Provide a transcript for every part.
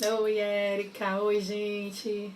Oi, Érica. Oi, gente.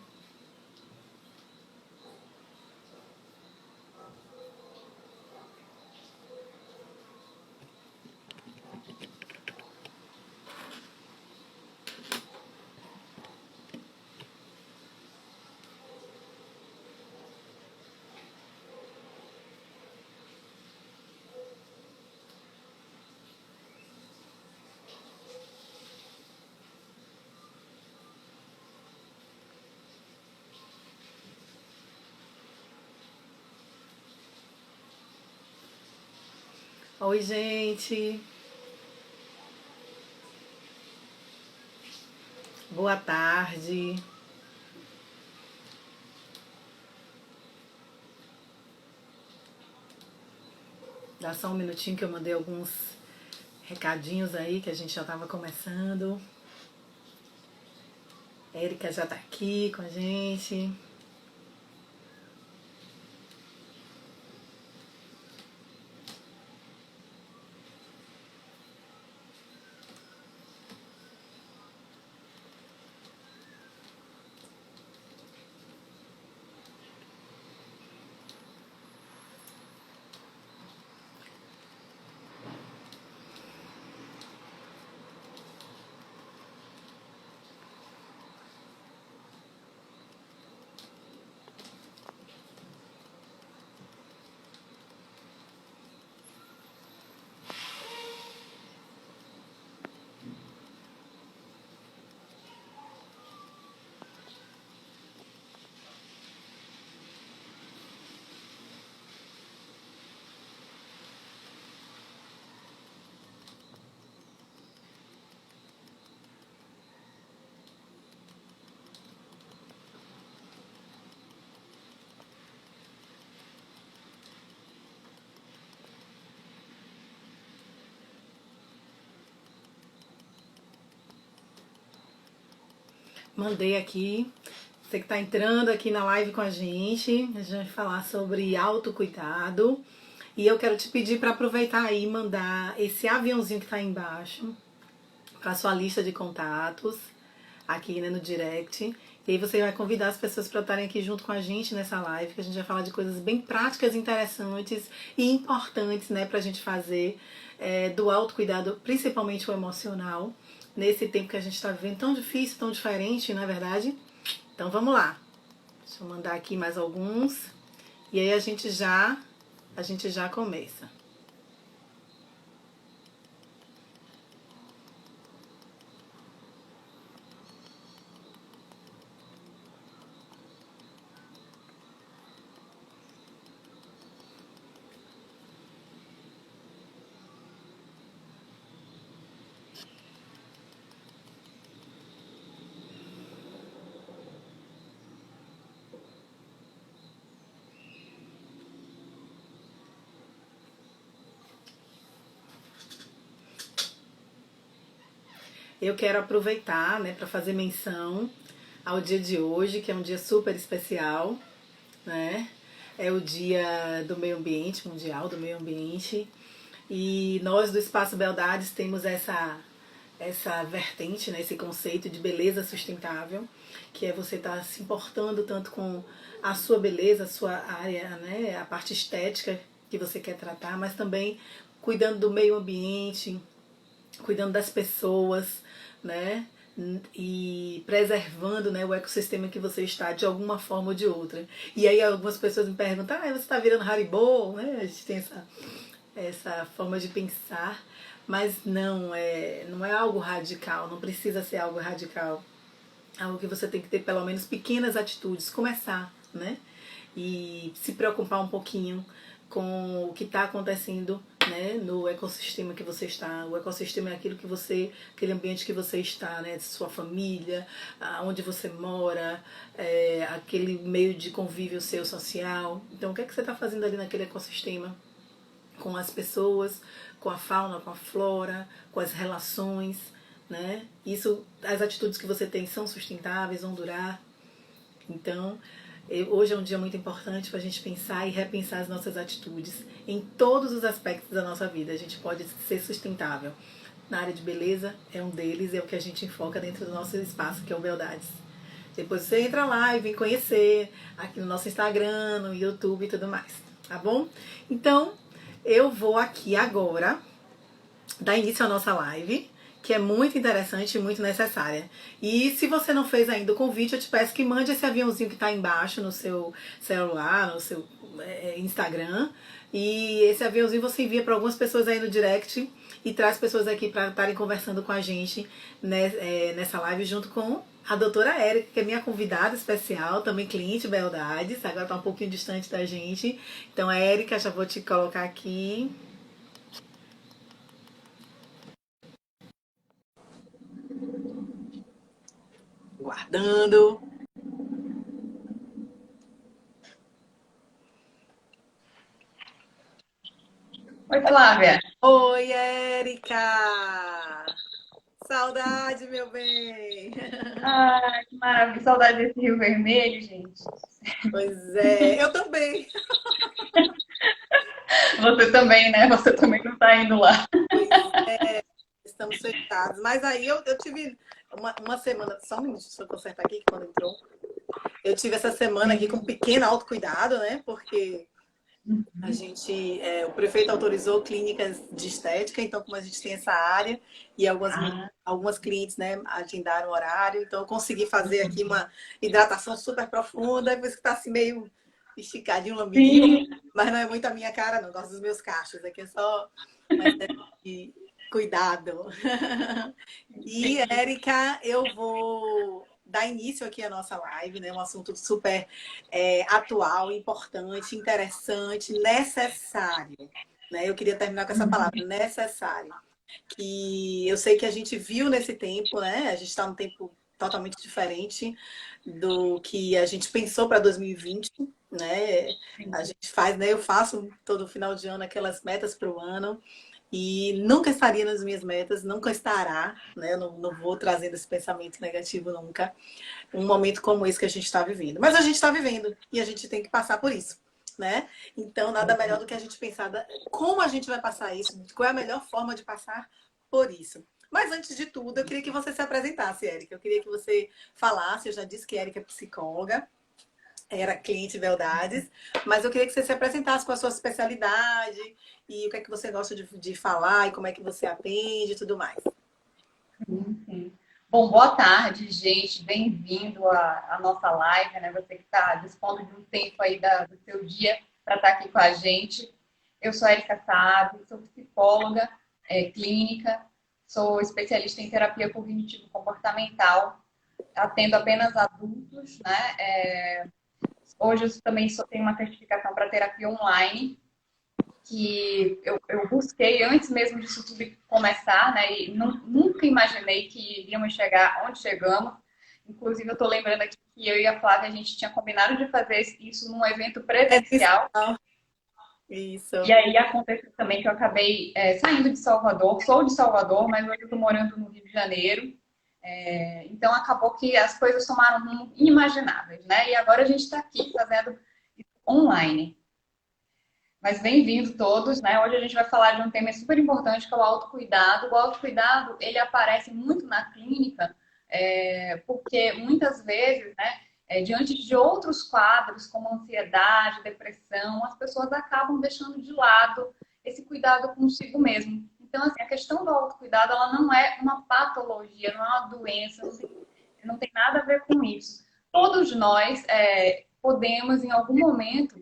Oi, gente. Boa tarde. Dá só um minutinho que eu mandei alguns recadinhos aí que a gente já estava começando. A Érica já tá aqui com a gente. Mandei aqui. Você que está entrando aqui na live com a gente vai falar sobre autocuidado. E eu quero te pedir para aproveitar aí e mandar esse aviãozinho que está aí embaixo para sua lista de contatos, aqui, né, no direct. E aí você vai convidar as pessoas para estarem aqui junto com a gente nessa live, que a gente vai falar de coisas bem práticas, interessantes e importantes, né, para a gente fazer do autocuidado, principalmente o emocional, nesse tempo que a gente está vivendo tão difícil, tão diferente, não é verdade? Então vamos lá. Deixa eu mandar aqui mais alguns. E aí a gente já começa. Eu quero aproveitar, né, para fazer menção ao dia de hoje, que é um dia super especial, né? É o Dia do Meio Ambiente, Mundial do Meio Ambiente. E nós do Espaço Beldades temos essa vertente, né, esse conceito de beleza sustentável, que é você estar se importando tanto com a sua beleza, a sua área, né, a parte estética que você quer tratar, mas também cuidando do meio ambiente, cuidando das pessoas, né? E preservando, né, o ecossistema que você está de alguma forma ou de outra. E aí algumas pessoas me perguntam, você está virando Haribo, né? A gente tem essa forma de pensar, mas não é algo radical, não precisa ser algo radical. Algo que você tem que ter pelo menos pequenas atitudes, começar, né? E se preocupar um pouquinho com o que está acontecendo, né, no ecossistema que você está. O ecossistema é aquilo que você, aquele ambiente que você está, né, sua família, onde você mora, aquele meio de convívio seu social. Então, o que é que você está fazendo ali naquele ecossistema? Com as pessoas, com a fauna, com a flora, com as relações, né? Isso, as atitudes que você tem são sustentáveis, vão durar. Então, hoje é um dia muito importante para a gente pensar e repensar as nossas atitudes em todos os aspectos da nossa vida. A gente pode ser sustentável na área de beleza, é um deles, é o que a gente enfoca dentro do nosso espaço, que é o Beldades. Depois você entra lá e vem conhecer aqui no nosso Instagram, no YouTube e tudo mais, tá bom? Então, eu vou aqui agora dar início à nossa live, que é muito interessante e muito necessária. E se você não fez ainda o convite, eu te peço que mande esse aviãozinho que está embaixo no seu celular, no seu Instagram. E esse aviãozinho você envia para algumas pessoas aí no direct e traz pessoas aqui para estarem conversando com a gente nessa live junto com a doutora Érica, que é minha convidada especial, também cliente Beldades, agora está um pouquinho distante da gente. Então, Érica, já vou te colocar aqui. Guardando. Oi, Flávia. Oi, Érica! Saudade, meu bem! Ai, que maravilha. Saudade desse Rio Vermelho, gente. Pois é, eu também. Você também, né? Você também não tá indo lá. Pois é, estamos fechados. Mas aí eu tive uma semana, só um minuto, deixa eu consertar aqui que quando entrou. Eu tive essa semana aqui com um pequeno autocuidado, né? Porque a gente, o prefeito autorizou clínicas de estética, então como a gente tem essa área e algumas clientes, né, agendaram horário, então eu consegui fazer aqui uma hidratação super profunda, por isso que tá assim meio esticadinho, lambidinho, Sim. mas não é muito a minha cara, não, gosto dos meus cachos, aqui é só uma espécie de cuidado. E, Érica, eu vou dar início aqui à nossa live, né? Um assunto super atual, importante, interessante, necessário. Né? Eu queria terminar com essa palavra, necessário. Que eu sei que a gente viu nesse tempo, né? A gente está num tempo totalmente diferente do que a gente pensou para 2020, né? A gente faz, né? Eu faço todo final de ano aquelas metas para o ano. E nunca estaria nas minhas metas, nunca estará, né? Eu não vou trazendo esse pensamento negativo nunca. Um momento como esse que a gente está vivendo. Mas a gente está vivendo e a gente tem que passar por isso, né? Então, nada melhor do que a gente pensar como a gente vai passar isso, qual é a melhor forma de passar por isso. Mas antes de tudo, eu queria que você se apresentasse, Érica. Eu queria que você falasse, eu já disse que a Érica é psicóloga, era cliente Beldades, mas eu queria que você se apresentasse com a sua especialidade e o que é que você gosta de falar e como é que você atende e tudo mais. Sim. Bom, boa tarde, gente. Bem-vindo à nossa live, né? Você que está dispondo de um tempo aí do seu dia para estar aqui com a gente. Eu sou a Erika Saad, sou psicóloga clínica, sou especialista em terapia cognitivo-comportamental, atendo apenas adultos, né? Hoje eu também só tenho uma certificação para terapia online, que eu busquei antes mesmo disso tudo começar, né? E nunca imaginei que iríamos chegar onde chegamos. Inclusive, eu estou lembrando aqui que eu e a Flávia, a gente tinha combinado de fazer isso num evento presencial. Isso. E aí aconteceu também que eu acabei saindo de Salvador. Sou de Salvador, mas hoje eu estou morando no Rio de Janeiro. Então, acabou que as coisas tomaram rumo inimagináveis, né? E agora a gente está aqui fazendo online. Mas bem-vindo todos, né? Hoje a gente vai falar de um tema super importante que é o autocuidado. O autocuidado, ele aparece muito na clínica, porque muitas vezes, né, diante de outros quadros como ansiedade, depressão, as pessoas acabam deixando de lado esse cuidado consigo mesmo. Então, assim, a questão do autocuidado, ela não é uma patologia, não é uma doença, não tem nada a ver com isso. Todos nós podemos, em algum momento,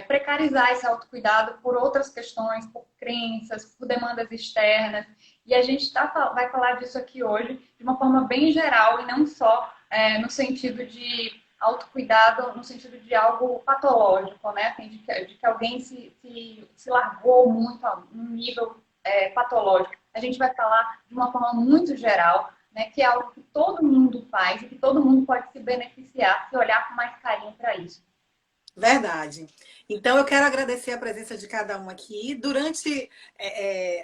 precarizar esse autocuidado por outras questões, por crenças, por demandas externas. E a gente vai falar disso aqui hoje de uma forma bem geral e não só no sentido de autocuidado, no sentido de algo patológico, né? De que alguém se largou muito num nível patológico. A gente vai falar de uma forma muito geral, né? Que é algo que todo mundo faz e que todo mundo pode se beneficiar se olhar com mais carinho para isso. Verdade. Então, eu quero agradecer a presença de cada um aqui. Durante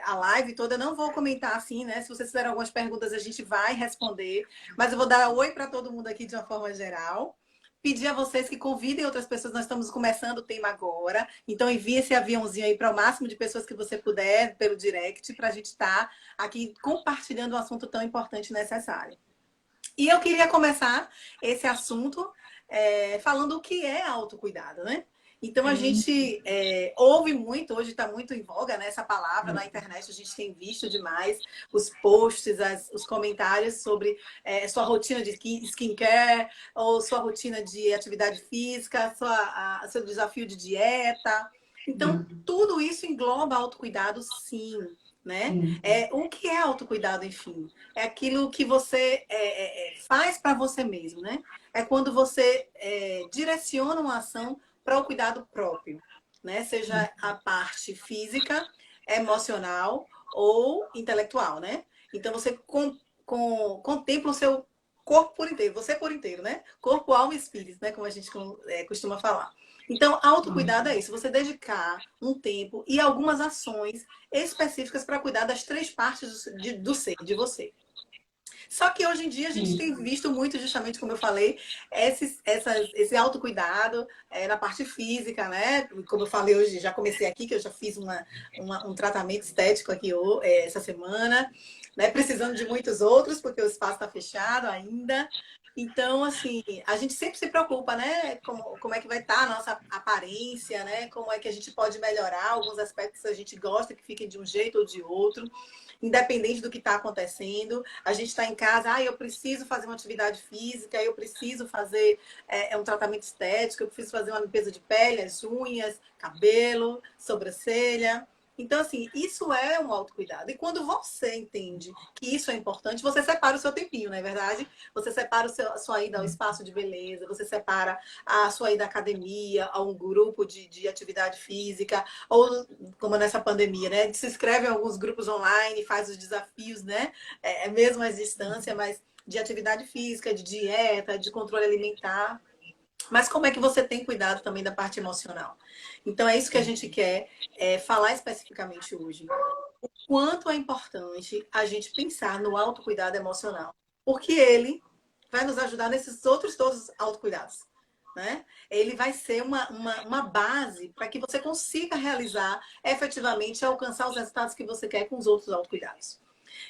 a live toda, eu não vou comentar assim, né? Se vocês fizerem algumas perguntas, a gente vai responder. Mas eu vou dar oi para todo mundo aqui de uma forma geral. pedir a vocês que convidem outras pessoas. Nós estamos começando o tema agora. Então, envie esse aviãozinho aí para o máximo de pessoas que você puder pelo direct, para a gente estar aqui compartilhando um assunto tão importante e necessário. E eu queria começar esse assunto falando o que é autocuidado, né? Então a gente ouve muito, hoje está muito em voga, né, essa palavra na internet, a gente tem visto demais os posts, os comentários sobre sua rotina de skincare, ou sua rotina de atividade física, seu desafio de dieta. Então, tudo isso engloba autocuidado, sim. Né? O que é autocuidado, enfim? É aquilo que você faz para você mesmo, né? É quando você direciona uma ação para o cuidado próprio, né? Seja a parte física, emocional ou intelectual, né? Então você contempla o seu corpo por inteiro, você por inteiro, né? Corpo, alma e espírito, né? Como a gente costuma falar. Então, autocuidado é isso, você dedicar um tempo e algumas ações específicas para cuidar das 3 partes do ser, de você. Só que hoje em dia a gente tem visto muito, justamente como eu falei, esse autocuidado na parte física, né? Como eu falei hoje, já comecei aqui, que eu já fiz um tratamento estético aqui essa semana, né? Precisando de muitos outros, porque o espaço está fechado ainda. Então, assim, a gente sempre se preocupa, né? Como é que vai estar a nossa aparência, né? Como é que a gente pode melhorar alguns aspectos que a gente gosta que fiquem de um jeito ou de outro, independente do que está acontecendo. A gente está em casa, eu preciso fazer uma atividade física, eu preciso fazer um tratamento estético, eu preciso fazer uma limpeza de pele, as unhas, cabelo, sobrancelha. Então, assim, isso é um autocuidado. E quando você entende que isso é importante, você separa o seu tempinho, não é verdade? Você separa a sua ida ao espaço de beleza, você separa a sua ida à academia, a um grupo de atividade física, ou como nessa pandemia, né? Se inscreve em alguns grupos online, faz os desafios, né? Mesmo à distância, mas de atividade física, de dieta, de controle alimentar. Mas como é que você tem cuidado também da parte emocional? Então é isso que a gente quer falar especificamente hoje. O quanto é importante a gente pensar no autocuidado emocional. Porque ele vai nos ajudar nesses outros todos autocuidados. Né? Ele vai ser uma base para que você consiga realizar efetivamente, alcançar os resultados que você quer com os outros autocuidados.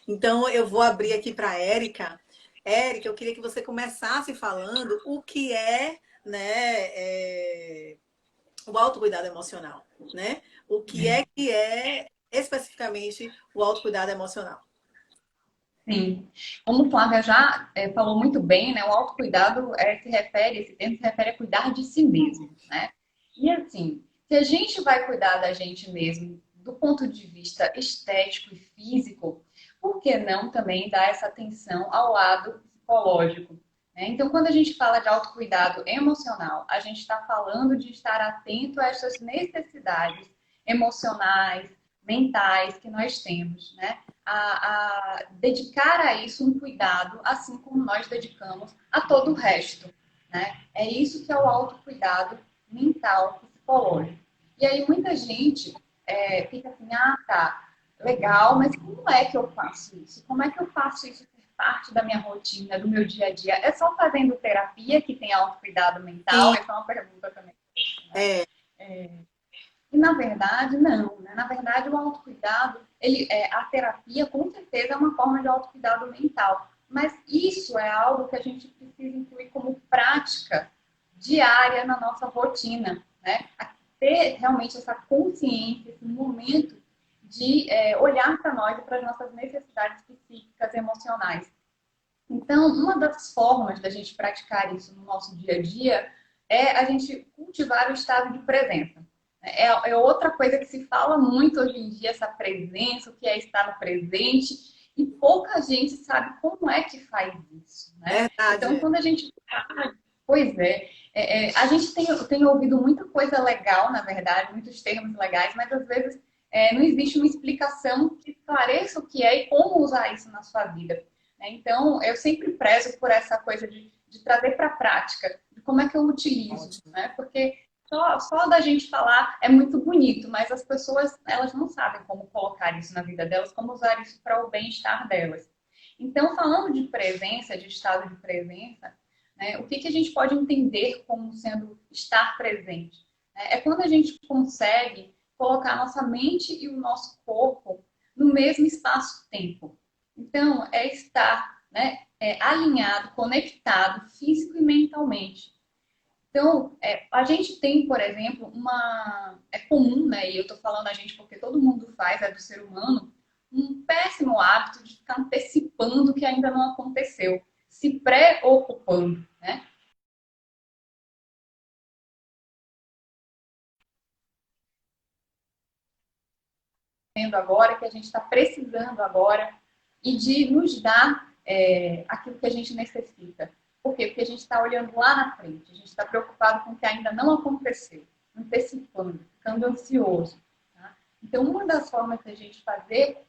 Então, eu vou abrir aqui para a Érica. Érica, eu queria que você começasse falando o que o autocuidado emocional, né? O que é especificamente o autocuidado emocional? Sim. Como Flávia já falou muito bem, né? O autocuidado esse termo se refere a cuidar de si mesmo, né? E assim, se a gente vai cuidar da gente mesmo do ponto de vista estético e físico, por que não também dar essa atenção ao lado psicológico? Né? Então, quando a gente fala de autocuidado emocional, a gente está falando de estar atento a essas necessidades emocionais, mentais que nós temos, né? A dedicar a isso um cuidado, assim como nós dedicamos a todo o resto. Né? É isso que é o autocuidado mental, psicológico. E aí muita gente fica assim, tá, legal, mas como é que eu faço isso? Como é que eu faço isso ser parte da minha rotina, do meu dia a dia? É só fazendo terapia que tem autocuidado mental? Sim. Essa é uma pergunta também. É, E na verdade, não. Né? Na verdade, o autocuidado, a terapia com certeza é uma forma de autocuidado mental. Mas isso é algo que a gente precisa incluir como prática diária na nossa rotina. Né? Ter realmente essa consciência, esse momento de olhar para nós e para as nossas necessidades psíquicas, emocionais. Então, uma das formas da gente praticar isso no nosso dia a dia é a gente cultivar o estado de presença. É outra coisa que se fala muito hoje em dia, essa presença, o que é estar no presente, e pouca gente sabe como é que faz isso, né? Então, verdade. quando a gente... Pois a gente tem ouvido muita coisa legal, na verdade, muitos termos legais, mas às vezes não existe uma explicação que esclareça o que é e como usar isso na sua vida. Então, eu sempre prezo por essa coisa de trazer para a prática, de como é que eu utilizo, né? Porque só da gente falar é muito bonito, mas as pessoas, elas não sabem como colocar isso na vida delas, como usar isso para o bem-estar delas. Então, falando de presença, de estado de presença, né? O que a gente pode entender como sendo estar presente? É quando a gente consegue colocar a nossa mente e o nosso corpo no mesmo espaço-tempo. Então, é estar, né, alinhado, conectado, físico e mentalmente. Então, a gente tem, por exemplo, é comum, né, e eu estou falando a gente porque todo mundo faz, é do ser humano, um péssimo hábito de ficar antecipando o que ainda não aconteceu, se preocupando, né? Agora, que a gente está precisando agora, e de nos dar aquilo que a gente necessita. Por quê? Porque a gente está olhando lá na frente, a gente está preocupado com o que ainda não aconteceu, antecipando, ficando ansioso. Tá? Então, uma das formas de a gente fazer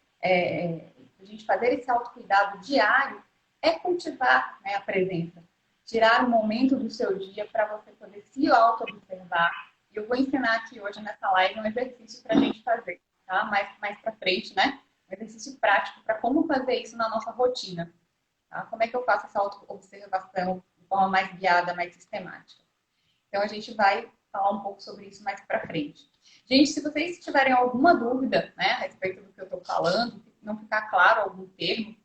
esse autocuidado diário é cultivar, né, a presença. Tirar um momento do seu dia para você poder se auto-observar. E eu vou ensinar aqui hoje nessa live um exercício para a gente fazer, tá? Mais para frente, né? Um exercício prático para como fazer isso na nossa rotina. Tá? Como é que eu faço essa auto-observação de forma mais guiada, mais sistemática? Então, a gente vai falar um pouco sobre isso mais para frente. Gente, se vocês tiverem alguma dúvida, né, a respeito do que eu estou falando, não ficar claro algum termo,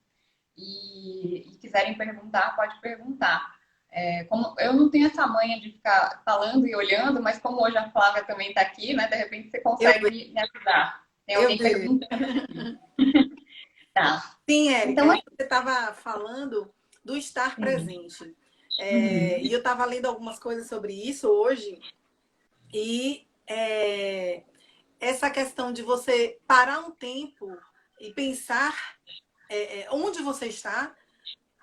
e quiserem perguntar, pode perguntar. Como eu não tenho essa manha de ficar falando e olhando, mas como hoje a Flávia também está aqui, né, de repente você Eu consegue vejo, me ajudar. Tem eu alguém vejo. perguntando aqui. Tá. Sim, Então, Érica, e você estava falando do estar assim, presente. E uhum. eu estava lendo algumas coisas sobre isso hoje, e essa questão de você parar um tempo e pensar onde você está,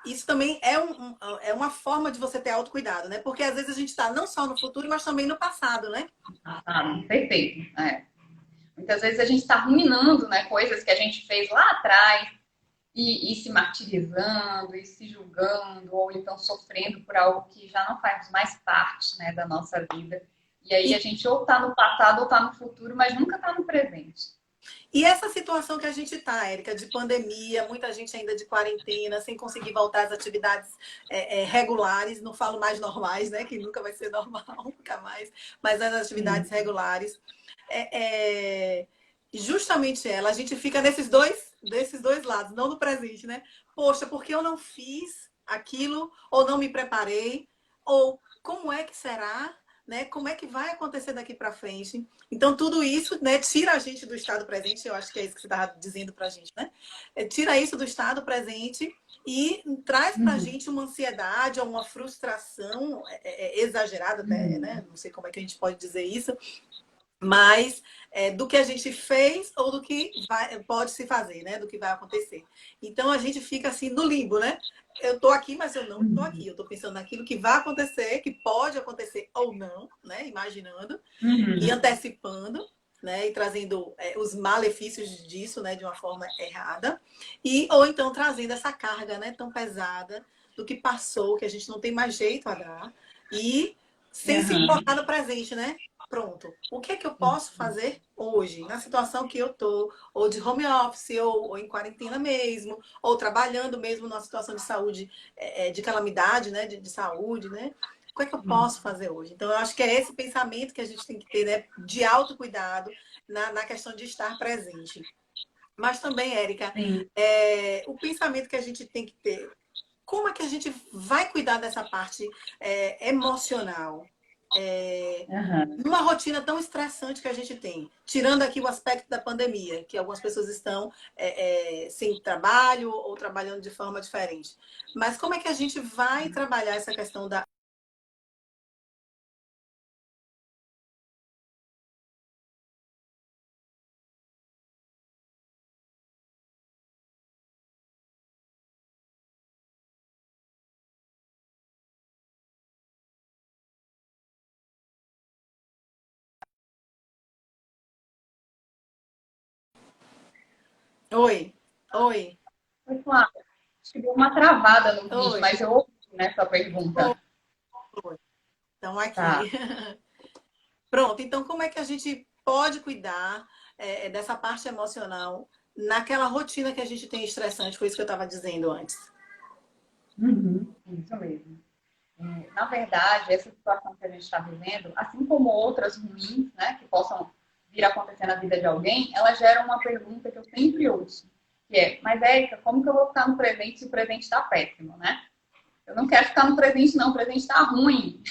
isso também é uma forma de você ter autocuidado, né? Porque às vezes a gente está não só no futuro, mas também no passado, né? Perfeito. Muitas vezes a gente está ruminando, né, coisas que a gente fez lá atrás e se martirizando e se julgando ou então sofrendo por algo que já não faz mais parte, né, da nossa vida. E aí a E, gente ou está no passado ou está no futuro, mas nunca está no presente. e essa situação que a gente está, Érica, de pandemia, muita gente ainda de quarentena, sem conseguir voltar às atividades regulares, não falo mais normais, né? Que nunca vai ser normal, nunca mais, mas as atividades Sim. regulares. Justamente ela, a gente fica desses dois lados, não no presente, né? Poxa, porque eu não fiz aquilo, ou não me preparei, ou como é que será, né? Como é que vai acontecer daqui para frente? Então, tudo isso, né, tira a gente do estado presente, eu acho que é isso que você estava dizendo para a gente, né? Tira isso do estado presente e traz para a Uhum. gente uma ansiedade ou uma frustração exagerada, até, né? Uhum. Não sei como é que a gente pode dizer isso, mas do que a gente fez ou do que pode se fazer, né? Do que vai acontecer. Então a gente fica assim no limbo, né? Eu estou aqui, mas eu não estou aqui. Eu estou pensando naquilo que vai acontecer, que pode acontecer ou não, né? Imaginando e Uhum. antecipando, né? E trazendo os malefícios disso, né? De uma forma errada. Ou então trazendo essa carga, né? Tão pesada do que passou, que a gente não tem mais jeito a dar. E sem se colocar Uhum. no presente, né? Pronto. O que é que eu posso fazer hoje, na situação que eu tô, ou de home office, ou em quarentena mesmo, ou trabalhando mesmo numa situação de saúde, de calamidade, né? De saúde, né? O que é que eu posso fazer hoje? Então, eu acho que é esse pensamento que a gente tem que ter, né? De autocuidado na questão de estar presente. Mas também, Érica, Sim. o pensamento que a gente tem que ter, como é que a gente vai cuidar dessa parte emocional? Uhum. Numa rotina tão estressante que a gente tem, tirando aqui o aspecto da pandemia, que algumas pessoas estão sem trabalho ou trabalhando de forma diferente. Mas como é que a gente vai trabalhar essa questão da. Oi, oi, Foi claro. Acho que deu uma travada no vídeo, oi, mas eu ouvi, né, sua oi, pergunta. oi. Então, aqui. Tá. Pronto, então como é que a gente pode cuidar dessa parte emocional naquela rotina que a gente tem estressante? Foi isso que eu estava dizendo antes. Uhum. Isso mesmo. Na verdade, essa situação que a gente está vivendo, assim como outras ruins, né, que possam vir a acontecer na vida de alguém, ela gera uma pergunta que eu sempre ouço, que é, mas Érica, como que eu vou ficar no presente se o presente está péssimo, né? Eu não quero ficar no presente, não, o presente está ruim.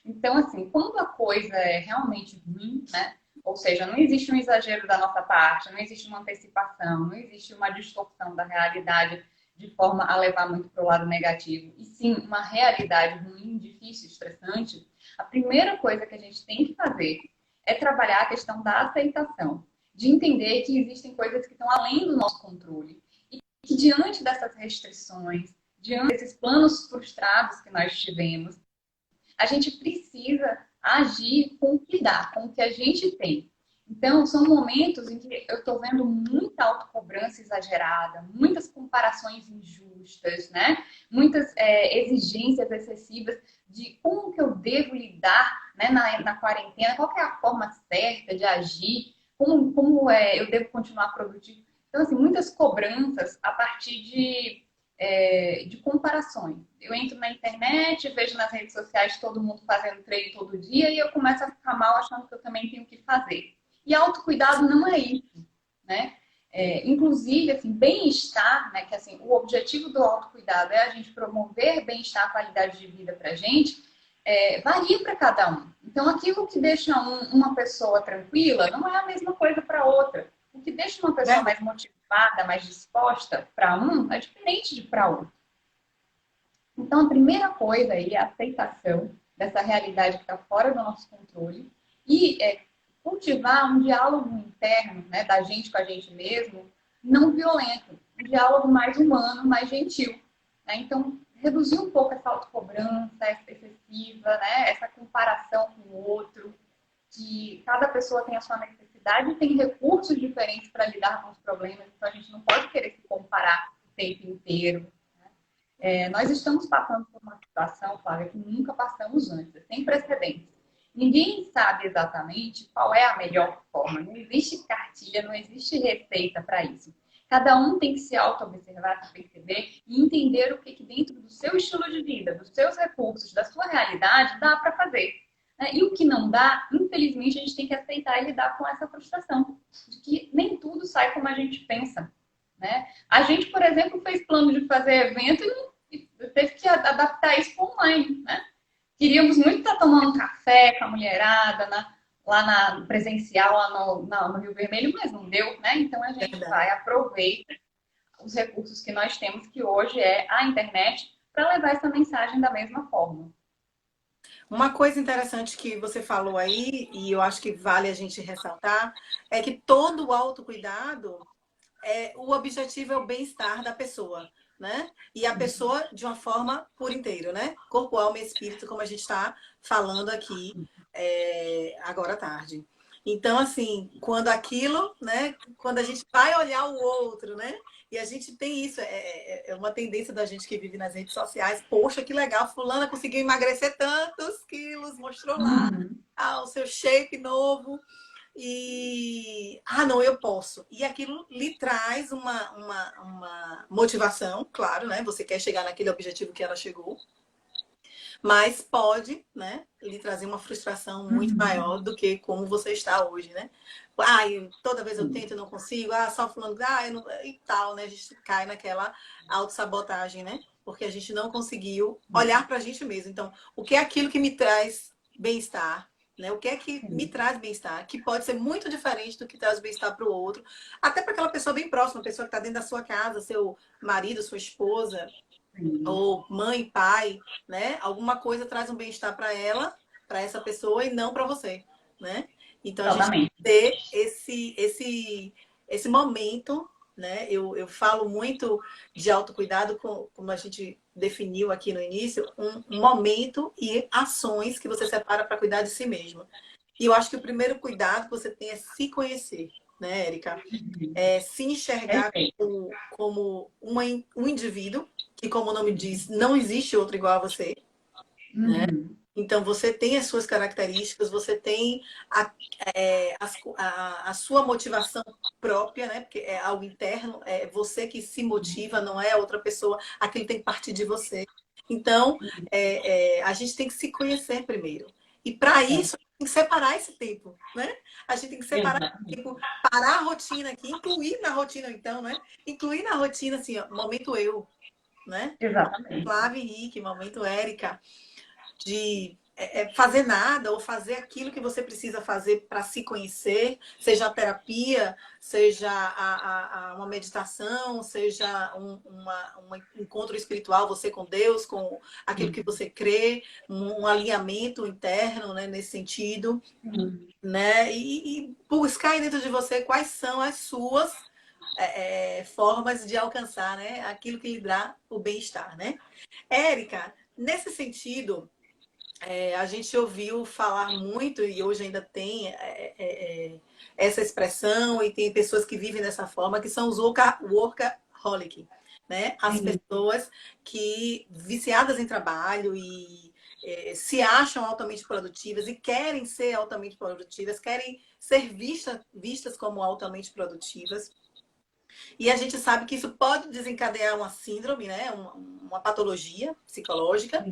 Então, assim, quando a coisa é realmente ruim, né? Ou seja, não existe um exagero da nossa parte, não existe uma antecipação, não existe uma distorção da realidade de forma a levar muito para o lado negativo, e sim uma realidade ruim, difícil, estressante, a primeira coisa que a gente tem que fazer é trabalhar a questão da aceitação, de entender que existem coisas que estão além do nosso controle e que diante dessas restrições, diante desses planos frustrados que nós tivemos, a gente precisa agir com o que dá, com o que a gente tem. Então, são momentos em que eu estou vendo muita autocobrança exagerada, muitas comparações injustas, né? Muitas exigências excessivas de como que eu devo lidar, né, na quarentena, qual que é a forma certa de agir, como eu devo continuar produtivo. Então, assim, muitas cobranças a partir de comparações. Eu entro na internet, vejo nas redes sociais todo mundo fazendo treino todo dia e eu começo a ficar mal achando que eu também tenho que fazer. E autocuidado não é isso, né? Inclusive, assim, bem-estar, né? Que assim, o objetivo do autocuidado é a gente promover bem-estar, qualidade de vida para a gente, varia para cada um. Então, aquilo que deixa uma pessoa tranquila não é a mesma coisa para outra. O que deixa uma pessoa mais motivada, mais disposta para um, é diferente de para outro. Então, a primeira coisa aí é a aceitação dessa realidade que está fora do nosso controle e cultivar um diálogo interno, né, da gente com a gente mesmo, não violento, um diálogo mais humano, mais gentil. Né? Então, reduzir um pouco essa autocobrança excessiva, né, essa comparação com o outro, que cada pessoa tem a sua necessidade e tem recursos diferentes para lidar com os problemas, então a gente não pode querer se comparar o tempo inteiro. Nós estamos passando por uma situação, Flávia, que nunca passamos antes, sem precedentes. Ninguém sabe exatamente qual é a melhor forma, não existe cartilha, não existe receita para isso. Cada um tem que se auto-observar, se perceber e entender o que dentro do seu estilo de vida, dos seus recursos, da sua realidade, dá para fazer. E o que não dá, infelizmente, a gente tem que aceitar e lidar com essa frustração, de que nem tudo sai como a gente pensa. Né? A gente, por exemplo, fez plano de fazer evento e teve que adaptar isso para online. Né? Queríamos muito estar tomando um café com a mulherada, lá na presencial, lá no Rio Vermelho, mas não deu, né? Então a gente vai, aproveita os recursos que nós temos, que hoje é a internet, para levar essa mensagem da mesma forma. Uma coisa interessante que você falou aí, e eu acho que vale a gente ressaltar, é que todo o autocuidado, o objetivo é o bem-estar da pessoa, né? E a pessoa de uma forma por inteiro, né? Corpo, alma e espírito, como a gente está falando aqui agora à tarde. Então, assim, quando aquilo, né? Quando a gente vai olhar o outro, né? E a gente tem isso, é uma tendência da gente que vive nas redes sociais. Poxa, que legal, fulana conseguiu emagrecer tantos quilos, mostrou lá o seu shape novo. Não, eu posso. E aquilo lhe traz uma motivação, claro, né? Você quer chegar naquele objetivo que ela chegou. Mas pode, né, lhe trazer uma frustração muito maior do que como você está hoje, né? Toda vez eu tento e não consigo, só falando, eu não... e tal, né? A gente cai naquela autossabotagem, né? Porque a gente não conseguiu olhar para a gente mesmo. Então, o que é aquilo que me traz bem-estar? Né? O que é que me traz bem-estar? Que pode ser muito diferente do que traz bem-estar para o outro. Até para aquela pessoa bem próxima, a pessoa que está dentro da sua casa, seu marido, sua esposa, ou mãe, pai, né? Alguma coisa traz um bem-estar para ela, para essa pessoa e não para você, né? Então a gente tem que ter esse momento, né? Eu falo muito de autocuidado, como a gente definiu aqui no início, um momento e ações que você separa para cuidar de si mesmo. E eu acho que o primeiro cuidado que você tem é se conhecer, né, Érica? Se enxergar como um indivíduo, que, como o nome diz, não existe outro igual a você. Né? Então, você tem as suas características, você tem a sua motivação própria, né? Porque é algo interno, é você que se motiva, não é outra pessoa, aquilo tem que partir de você. Então, a gente tem que se conhecer primeiro. E para isso, tem que separar esse tempo, né? A gente tem que separar esse tempo, parar a rotina aqui, incluir na rotina, então, né? Incluir na rotina, assim, ó, momento eu, né? Exatamente. Flávia e Henrique, momento Érica, de fazer nada ou fazer aquilo que você precisa fazer para se conhecer, seja a terapia, seja uma meditação, seja um encontro espiritual, você com Deus, com aquilo que você crê, um alinhamento interno, né, nesse sentido, né? E buscar aí dentro de você quais são as suas formas de alcançar, né, aquilo que lhe dá o bem-estar, né? Érica, nesse sentido, a gente ouviu falar muito, e hoje ainda tem essa expressão, e tem pessoas que vivem dessa forma, que são os workaholic, né? As pessoas que, viciadas em trabalho e se acham altamente produtivas e querem ser altamente produtivas, querem ser vistas como altamente produtivas. E a gente sabe que isso pode desencadear uma síndrome, né? Uma patologia psicológica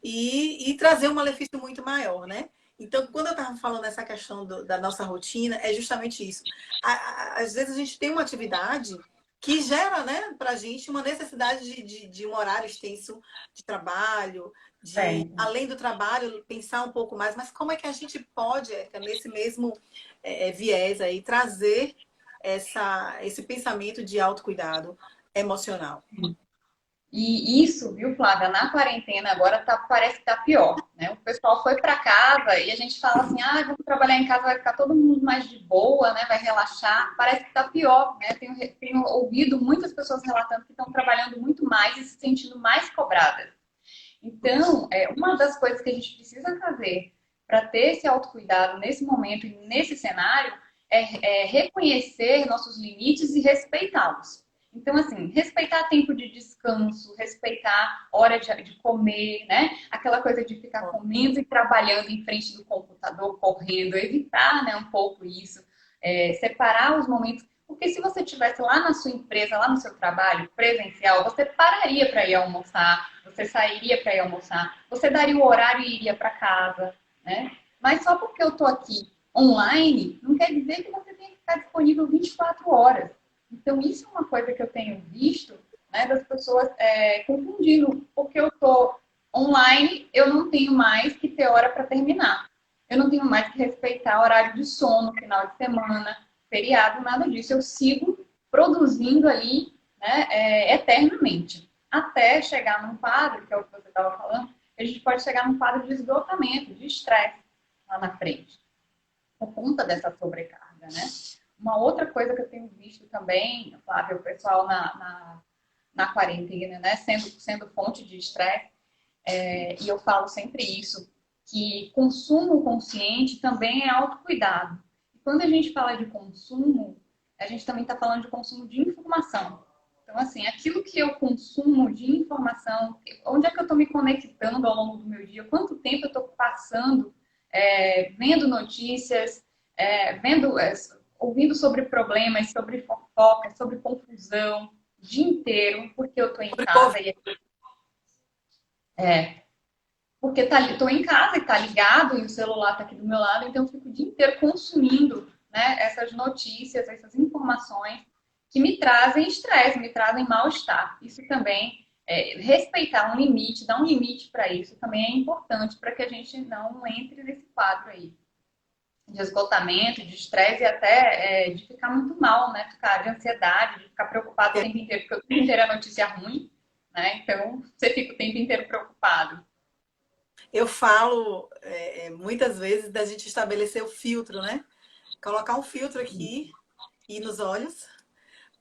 e trazer um malefício muito maior, né? Então, quando eu estava falando essa questão da nossa rotina, é justamente isso. Às vezes a gente tem uma atividade que gera, né, para a gente uma necessidade de um horário extenso de trabalho, de, além do trabalho, pensar um pouco mais, mas como é que a gente pode, nesse mesmo viés aí, trazer esse pensamento de autocuidado emocional? E isso, viu, Flávia, na quarentena agora parece que tá pior, né? O pessoal foi para casa e a gente fala assim, vamos trabalhar em casa, vai ficar todo mundo mais de boa, né? Vai relaxar. Parece que tá pior, né? Tenho ouvido muitas pessoas relatando que estão trabalhando muito mais e se sentindo mais cobradas. Então, uma das coisas que a gente precisa fazer para ter esse autocuidado nesse momento e nesse cenário é reconhecer nossos limites e respeitá-los. Então, assim, respeitar tempo de descanso, respeitar hora de comer, né? Aquela coisa de ficar comendo e trabalhando em frente do computador, correndo, evitar, né, um pouco isso. Separar os momentos. Porque se você estivesse lá na sua empresa, lá no seu trabalho presencial, você pararia para ir almoçar, você sairia para ir almoçar, você daria o horário e iria para casa, né? Mas só porque eu estou aqui online, não quer dizer que você tem que ficar disponível 24 horas. Então, isso é uma coisa que eu tenho visto, né, das pessoas confundindo. Porque eu estou online, eu não tenho mais que ter hora para terminar. Eu não tenho mais que respeitar horário de sono, final de semana, feriado, nada disso. Eu sigo produzindo ali, né, eternamente. Até chegar num quadro, que é o que você estava falando, a gente pode chegar num quadro de esgotamento, de estresse lá na frente, por conta dessa sobrecarga, né? Uma outra coisa que eu tenho visto também, Flávio, o pessoal na quarentena, né, sendo fonte de estresse, e eu falo sempre isso, que consumo consciente também é autocuidado. E quando a gente fala de consumo, a gente também está falando de consumo de informação. Então, assim, aquilo que eu consumo de informação, onde é que eu estou me conectando ao longo do meu dia, quanto tempo eu estou passando vendo notícias, ouvindo sobre problemas, sobre fofoca, sobre confusão, o dia inteiro, porque eu estou em casa e porque estou em casa e está ligado e o celular está aqui do meu lado, então eu fico o dia inteiro consumindo, né, essas notícias, essas informações que me trazem estresse, me trazem mal-estar. Isso também, respeitar um limite, dar um limite para isso também é importante para que a gente não entre nesse quadro aí de esgotamento, de estresse e até de ficar muito mal, né? Ficar de ansiedade, de ficar preocupado o tempo inteiro, porque o tempo inteiro é notícia ruim, né? Então você fica o tempo inteiro preocupado. Eu falo muitas vezes da gente estabelecer o filtro, né? Colocar um filtro aqui e nos olhos,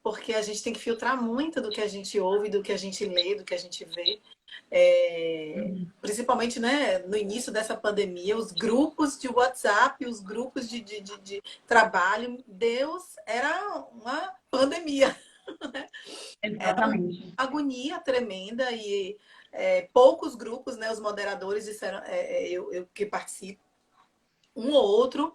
porque a gente tem que filtrar muito do que a gente ouve, do que a gente lê, do que a gente vê. Principalmente, né, no início dessa pandemia, os grupos de WhatsApp, os grupos de trabalho, Deus, era uma pandemia. Era uma Exatamente. agonia tremenda e poucos grupos, né, os moderadores disseram, eu que participo, um ou outro,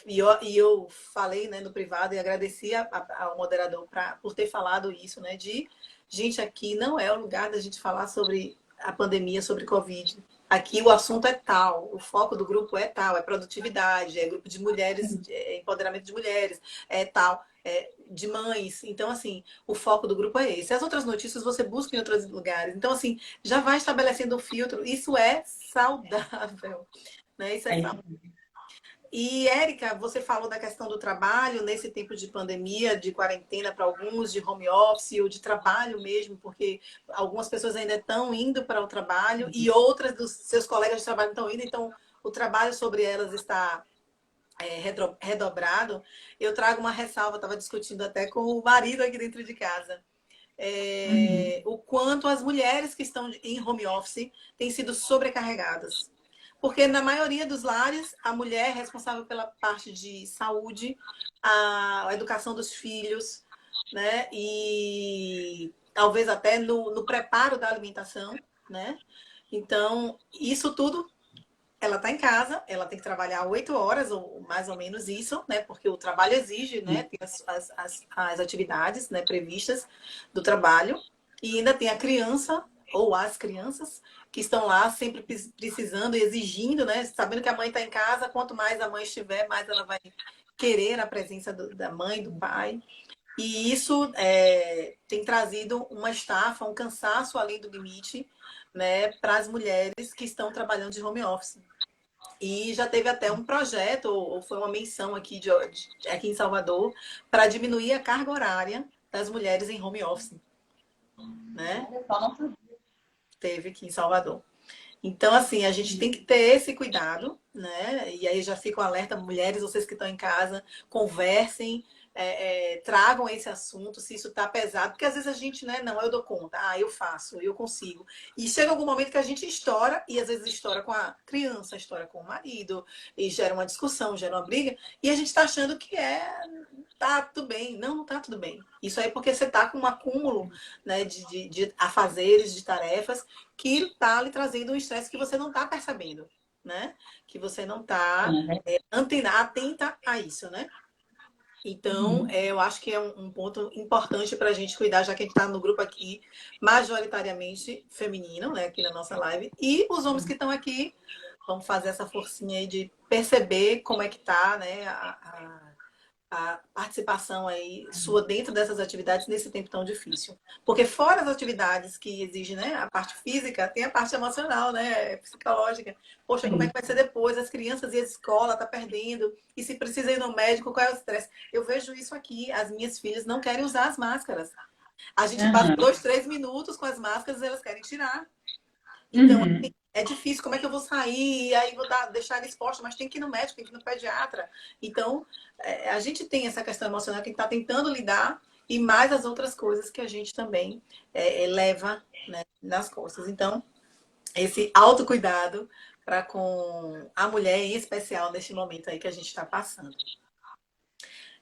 e eu falei, né, no privado e agradeci ao moderador por ter falado isso, né, de gente, aqui não é o lugar da gente falar sobre a pandemia, sobre Covid. Aqui o assunto é tal, o foco do grupo é tal, é produtividade, é grupo de mulheres, é empoderamento de mulheres, é tal, é de mães. Então, assim, o foco do grupo é esse. As outras notícias você busca em outros lugares. Então, assim, já vai estabelecendo um filtro. Isso é saudável, né? Isso é É saudável. isso. E, Érica, você falou da questão do trabalho nesse tempo de pandemia, de quarentena para alguns, de home office ou de trabalho mesmo, porque algumas pessoas ainda estão indo para o trabalho e outras dos seus colegas de trabalho estão indo, então o trabalho sobre elas está redobrado. Eu trago uma ressalva, estava discutindo até com o marido aqui dentro de casa. O quanto as mulheres que estão em home office têm sido sobrecarregadas. Porque na maioria dos lares, a mulher é responsável pela parte de saúde, a educação dos filhos, né? E talvez até no preparo da alimentação, né? Então, isso tudo, ela está em casa, ela tem que trabalhar 8 horas, ou mais ou menos isso, né? Porque o trabalho exige, né? Tem as atividades, né, previstas do trabalho. E ainda tem a criança, ou as crianças, que estão lá sempre precisando e exigindo, né? Sabendo que a mãe está em casa, quanto mais a mãe estiver, mais ela vai querer a presença da mãe, do pai. E isso tem trazido uma estafa, um cansaço além do limite, né, para as mulheres que estão trabalhando de home office. E já teve até um projeto, ou foi uma menção aqui em Salvador, para diminuir a carga horária das mulheres em home office, né? Olha só, não sabia. Teve aqui em Salvador. Então, assim, a gente tem que ter esse cuidado, né? E aí já fica um alerta, mulheres, vocês que estão em casa, conversem, tragam esse assunto, se isso tá pesado, porque às vezes a gente, né, não, eu dou conta, eu faço, eu consigo. E chega algum momento que a gente estoura, e às vezes estoura com a criança, estoura com o marido, e gera uma discussão, gera uma briga, e a gente tá achando que tá tudo bem. Não, não tá tudo bem. Isso aí é porque você tá com um acúmulo, né, de afazeres, de tarefas, que está lhe trazendo um estresse que você não está percebendo, né? Que você não está atenta a isso, né? Então, eu acho que é um ponto importante para a gente cuidar, já que a gente está no grupo aqui, majoritariamente feminino, né? Aqui na nossa live. E os homens que estão aqui, vamos fazer essa forcinha aí de perceber como é que tá, né? A participação aí sua dentro dessas atividades nesse tempo tão difícil. Porque fora as atividades que exigem, né, a parte física, tem a parte emocional, né, psicológica. Poxa, como é que vai ser depois? As crianças e a escola tá perdendo. E se precisa ir no médico, qual é o estresse? Eu vejo isso aqui. As minhas filhas não querem usar as máscaras. A gente passa 2, 3 minutos com as máscaras e elas querem tirar. Então, assim, é difícil, como é que eu vou sair? E aí vou deixar ele exposto, mas tem que ir no médico, tem que ir no pediatra. Então, a gente tem essa questão emocional que a gente está tentando lidar e mais as outras coisas que a gente também leva, né, nas costas. Então, esse autocuidado para com a mulher, em especial, neste momento aí que a gente está passando.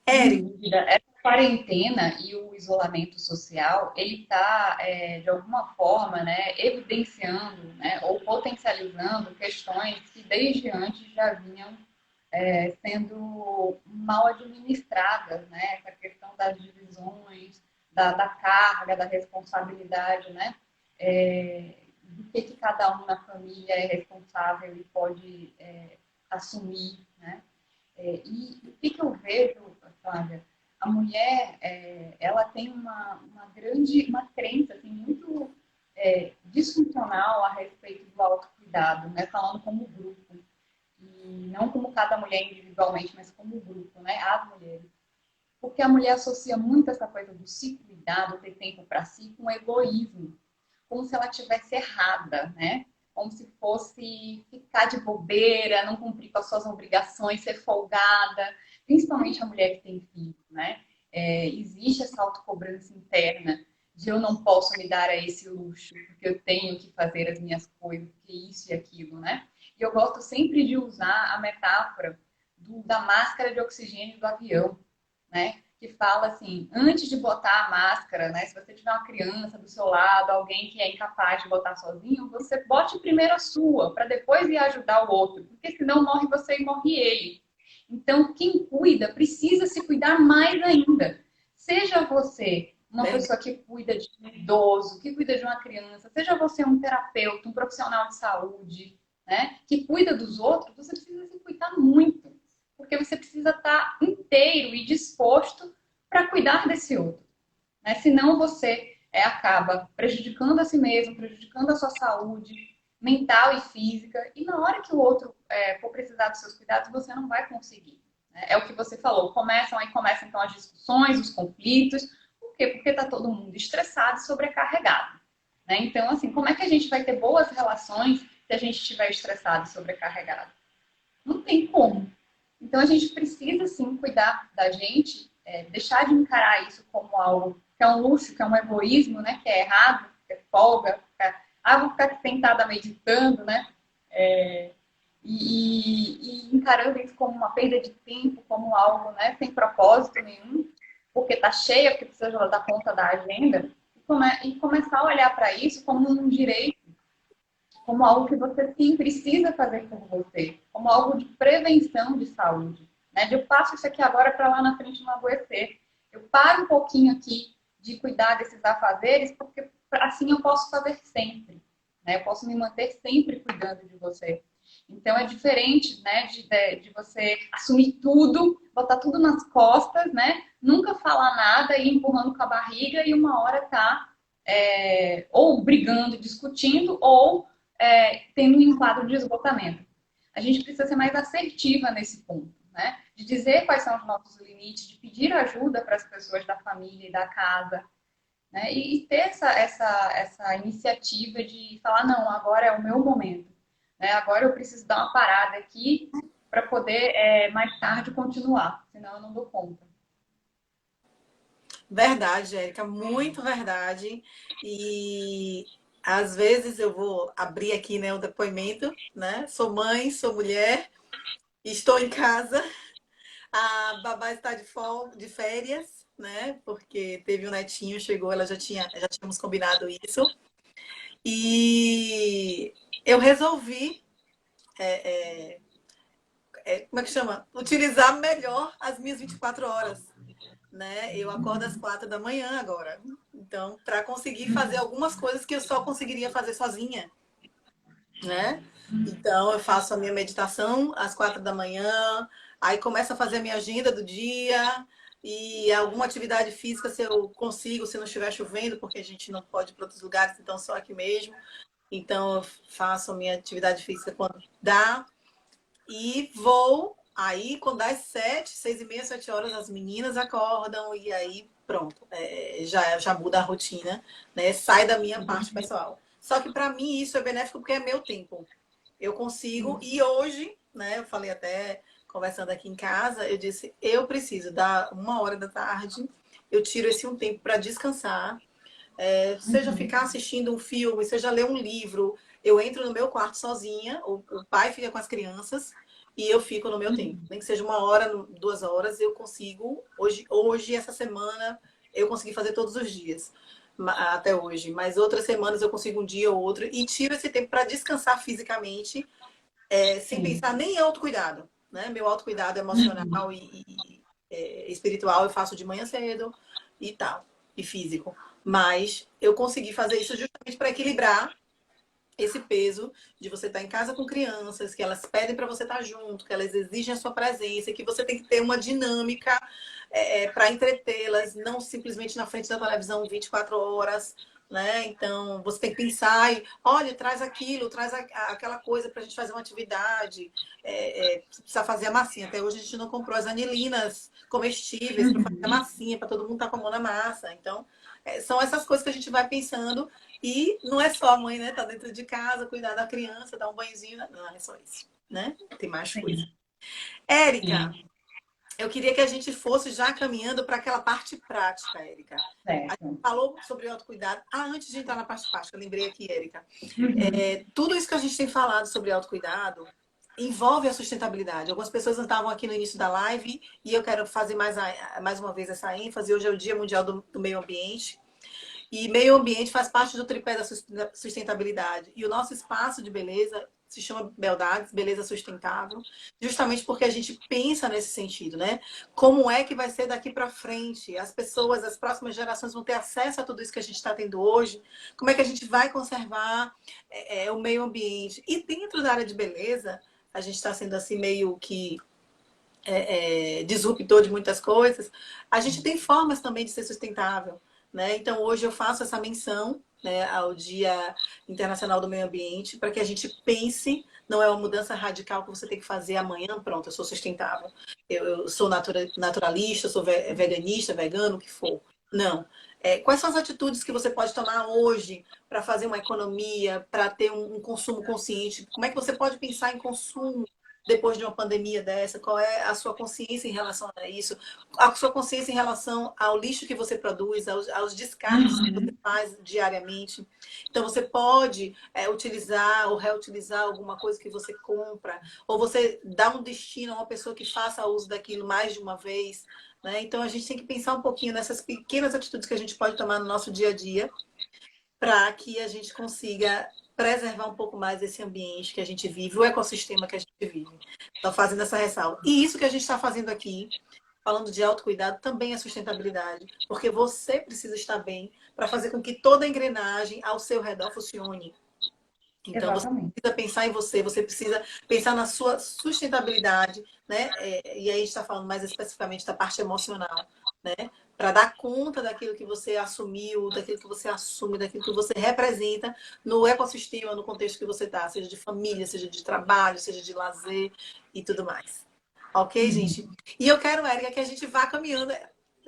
Sem Érica, dúvida. Essa quarentena e o isolamento social, ele está, de alguma forma, né, evidenciando, né, ou potencializando questões que desde antes já vinham sendo mal administradas, né? Essa questão das divisões, da carga, da responsabilidade, né? Do que cada um na família é responsável e pode assumir, né? E o que eu vejo, Flávia? A mulher, ela tem uma crença assim, muito disfuncional a respeito do autocuidado, né? Falando como grupo. E não como cada mulher individualmente, mas como grupo, né? As mulheres. Porque a mulher associa muito essa coisa do se cuidar, do ter tempo para si, com egoísmo. Como se ela tivesse errada, né? Como se fosse ficar de bobeira, não cumprir com as suas obrigações, ser folgada. Principalmente a mulher que tem filho, né? Existe essa autocobrança interna de eu não posso me dar a esse luxo, porque eu tenho que fazer as minhas coisas, porque isso e aquilo, né? E eu gosto sempre de usar a metáfora da máscara de oxigênio do avião, né? Que fala assim, antes de botar a máscara, né? Se você tiver uma criança do seu lado, alguém que é incapaz de botar sozinho, você bote primeiro a sua, para depois ir ajudar o outro, porque senão morre você e morre ele. Então, quem cuida precisa se cuidar mais ainda. Seja você uma pessoa que cuida de um idoso, que cuida de uma criança, seja você um terapeuta, um profissional de saúde, né, que cuida dos outros, você precisa se cuidar muito, porque você precisa estar inteiro e disposto para cuidar desse outro, né? Senão você acaba prejudicando a si mesmo, prejudicando a sua saúde mental e física, e na hora que o outro for precisar dos seus cuidados, você não vai conseguir. Né? É o que você falou, começam então as discussões, os conflitos. Por quê? Porque está todo mundo estressado e sobrecarregado. Né? Então, assim, como é que a gente vai ter boas relações se a gente estiver estressado e sobrecarregado? Não tem como. Então, a gente precisa, sim, cuidar da gente, deixar de encarar isso como algo que é um luxo, que é um egoísmo, né? Que é errado, que é folga, vou ficar sentada meditando, né? E encarando isso como uma perda de tempo, como algo, né, sem propósito nenhum, porque tá cheia, porque precisa dar conta da agenda, e começar a olhar para isso como um direito, como algo que você sim precisa fazer por você, como algo de prevenção de saúde. Né? Eu faço isso aqui agora para lá na frente não adoecer. Eu paro um pouquinho aqui de cuidar desses afazeres, porque assim eu posso fazer sempre. Né? Eu posso me manter sempre cuidando de você. Então é diferente, né, de você assumir tudo, botar tudo nas costas, né? Nunca falar nada e ir empurrando com a barriga e uma hora tá ou brigando, discutindo, ou tendo um enquadro de esgotamento. A gente precisa ser mais assertiva nesse ponto, né? De dizer quais são os nossos limites, de pedir ajuda para as pessoas da família e da casa, né? E ter essa iniciativa de falar, não, agora é o meu momento. Né? Agora eu preciso dar uma parada aqui para poder mais tarde continuar, senão eu não dou conta. Verdade, Érica, muito verdade. E às vezes eu vou abrir aqui, né, o depoimento, né? Sou mãe, sou mulher, estou em casa. A babá está de férias, né? Porque teve um netinho, chegou, já tínhamos combinado isso. E eu resolvi, como é que chama? Utilizar melhor as minhas 24 horas. Né? Eu acordo às 4 da manhã agora. Então, para conseguir fazer algumas coisas que eu só conseguiria fazer sozinha, né? Então, eu faço a minha meditação às 4 da manhã, aí começo a fazer a minha agenda do dia e alguma atividade física se eu consigo, se não estiver chovendo, porque a gente não pode ir para outros lugares, então só aqui mesmo. Então, eu faço a minha atividade física quando dá e vou. Aí, quando dá 6h30, 7 horas, as meninas acordam e aí pronto, já muda a rotina, né? Sai da minha parte pessoal. Só que para mim isso é benéfico porque é meu tempo. Eu consigo, e hoje, né? Eu falei até conversando aqui em casa, eu disse, eu preciso dar 1 hora da tarde, eu tiro esse um tempo para descansar, seja ficar assistindo um filme, seja ler um livro. Eu entro no meu quarto sozinha, o pai fica com as crianças e eu fico no meu tempo. Nem que seja 1 hora, 2 horas, eu consigo. Hoje, essa semana, eu consegui fazer todos os dias, até hoje. Mas outras semanas eu consigo um dia ou outro e tiro esse tempo para descansar fisicamente, sem pensar nem em autocuidado. Né? Meu autocuidado emocional e espiritual eu faço de manhã cedo e tal, e físico. Mas eu consegui fazer isso justamente para equilibrar esse peso de você estar em casa com crianças, que elas pedem para você estar junto, que elas exigem a sua presença, que você tem que ter uma dinâmica para entretê-las, não simplesmente na frente da televisão 24 horas, né? Então, você tem que pensar e, olha, traz aquilo, traz aquela coisa para a gente fazer uma atividade. Precisa fazer a massinha. Até hoje a gente não comprou as anilinas comestíveis para fazer a massinha, para todo mundo estar com a mão na massa. Então, são essas coisas que a gente vai pensando. E não é só a mãe, né? Tá dentro de casa, cuidar da criança, dar um banhozinho. Não, é só isso, né? Tem mais coisa. Érica, eu queria que a gente fosse já caminhando para aquela parte prática, Érica. A gente falou sobre o autocuidado. Antes de entrar na parte prática, eu lembrei aqui, Érica. Tudo isso que a gente tem falado sobre autocuidado envolve a sustentabilidade. Algumas pessoas não estavam aqui no início da live e eu quero fazer mais uma vez essa ênfase. Hoje é o Dia Mundial do Meio Ambiente. E meio ambiente faz parte do tripé da sustentabilidade. E o nosso espaço de beleza se chama Beldades, Beleza Sustentável, justamente porque a gente pensa nesse sentido, né? Como é que vai ser daqui para frente? As pessoas, as próximas gerações vão ter acesso a tudo isso que a gente está tendo hoje? Como é que a gente vai conservar o meio ambiente? E dentro da área de beleza, a gente está sendo assim meio que disruptor de muitas coisas, a gente tem formas também de ser sustentável, né? Então hoje eu faço essa menção, né, ao Dia Internacional do Meio Ambiente, para que a gente pense, não é uma mudança radical que você tem que fazer amanhã, pronto, eu sou sustentável. Eu sou naturalista, sou veganista, vegano, o que for. Não. Quais são as atitudes que você pode tomar hoje para fazer uma economia, para ter um consumo consciente? Como é que você pode pensar em consumo depois de uma pandemia dessa? Qual é a sua consciência em relação a isso? A sua consciência em relação ao lixo que você produz, aos descartes que você faz diariamente. Então, você pode utilizar ou reutilizar alguma coisa que você compra, ou você dá um destino a uma pessoa que faça uso daquilo mais de uma vez. Né? Então, a gente tem que pensar um pouquinho nessas pequenas atitudes que a gente pode tomar no nosso dia a dia, para que a gente consiga preservar um pouco mais esse ambiente que a gente vive, o ecossistema que a gente vive. Então, fazendo essa ressalva. E isso que a gente está fazendo aqui, falando de autocuidado, também é sustentabilidade, porque você precisa estar bem para fazer com que toda a engrenagem ao seu redor funcione. Então, você Exatamente. precisa pensar em você, você precisa pensar na sua sustentabilidade, né? E aí a gente está falando mais especificamente da parte emocional, né? Para dar conta daquilo que você assumiu, daquilo que você assume, daquilo que você representa no ecossistema, no contexto que você está, seja de família, seja de trabalho, seja de lazer e tudo mais. Ok, gente? E eu quero, Érica, que a gente vá caminhando.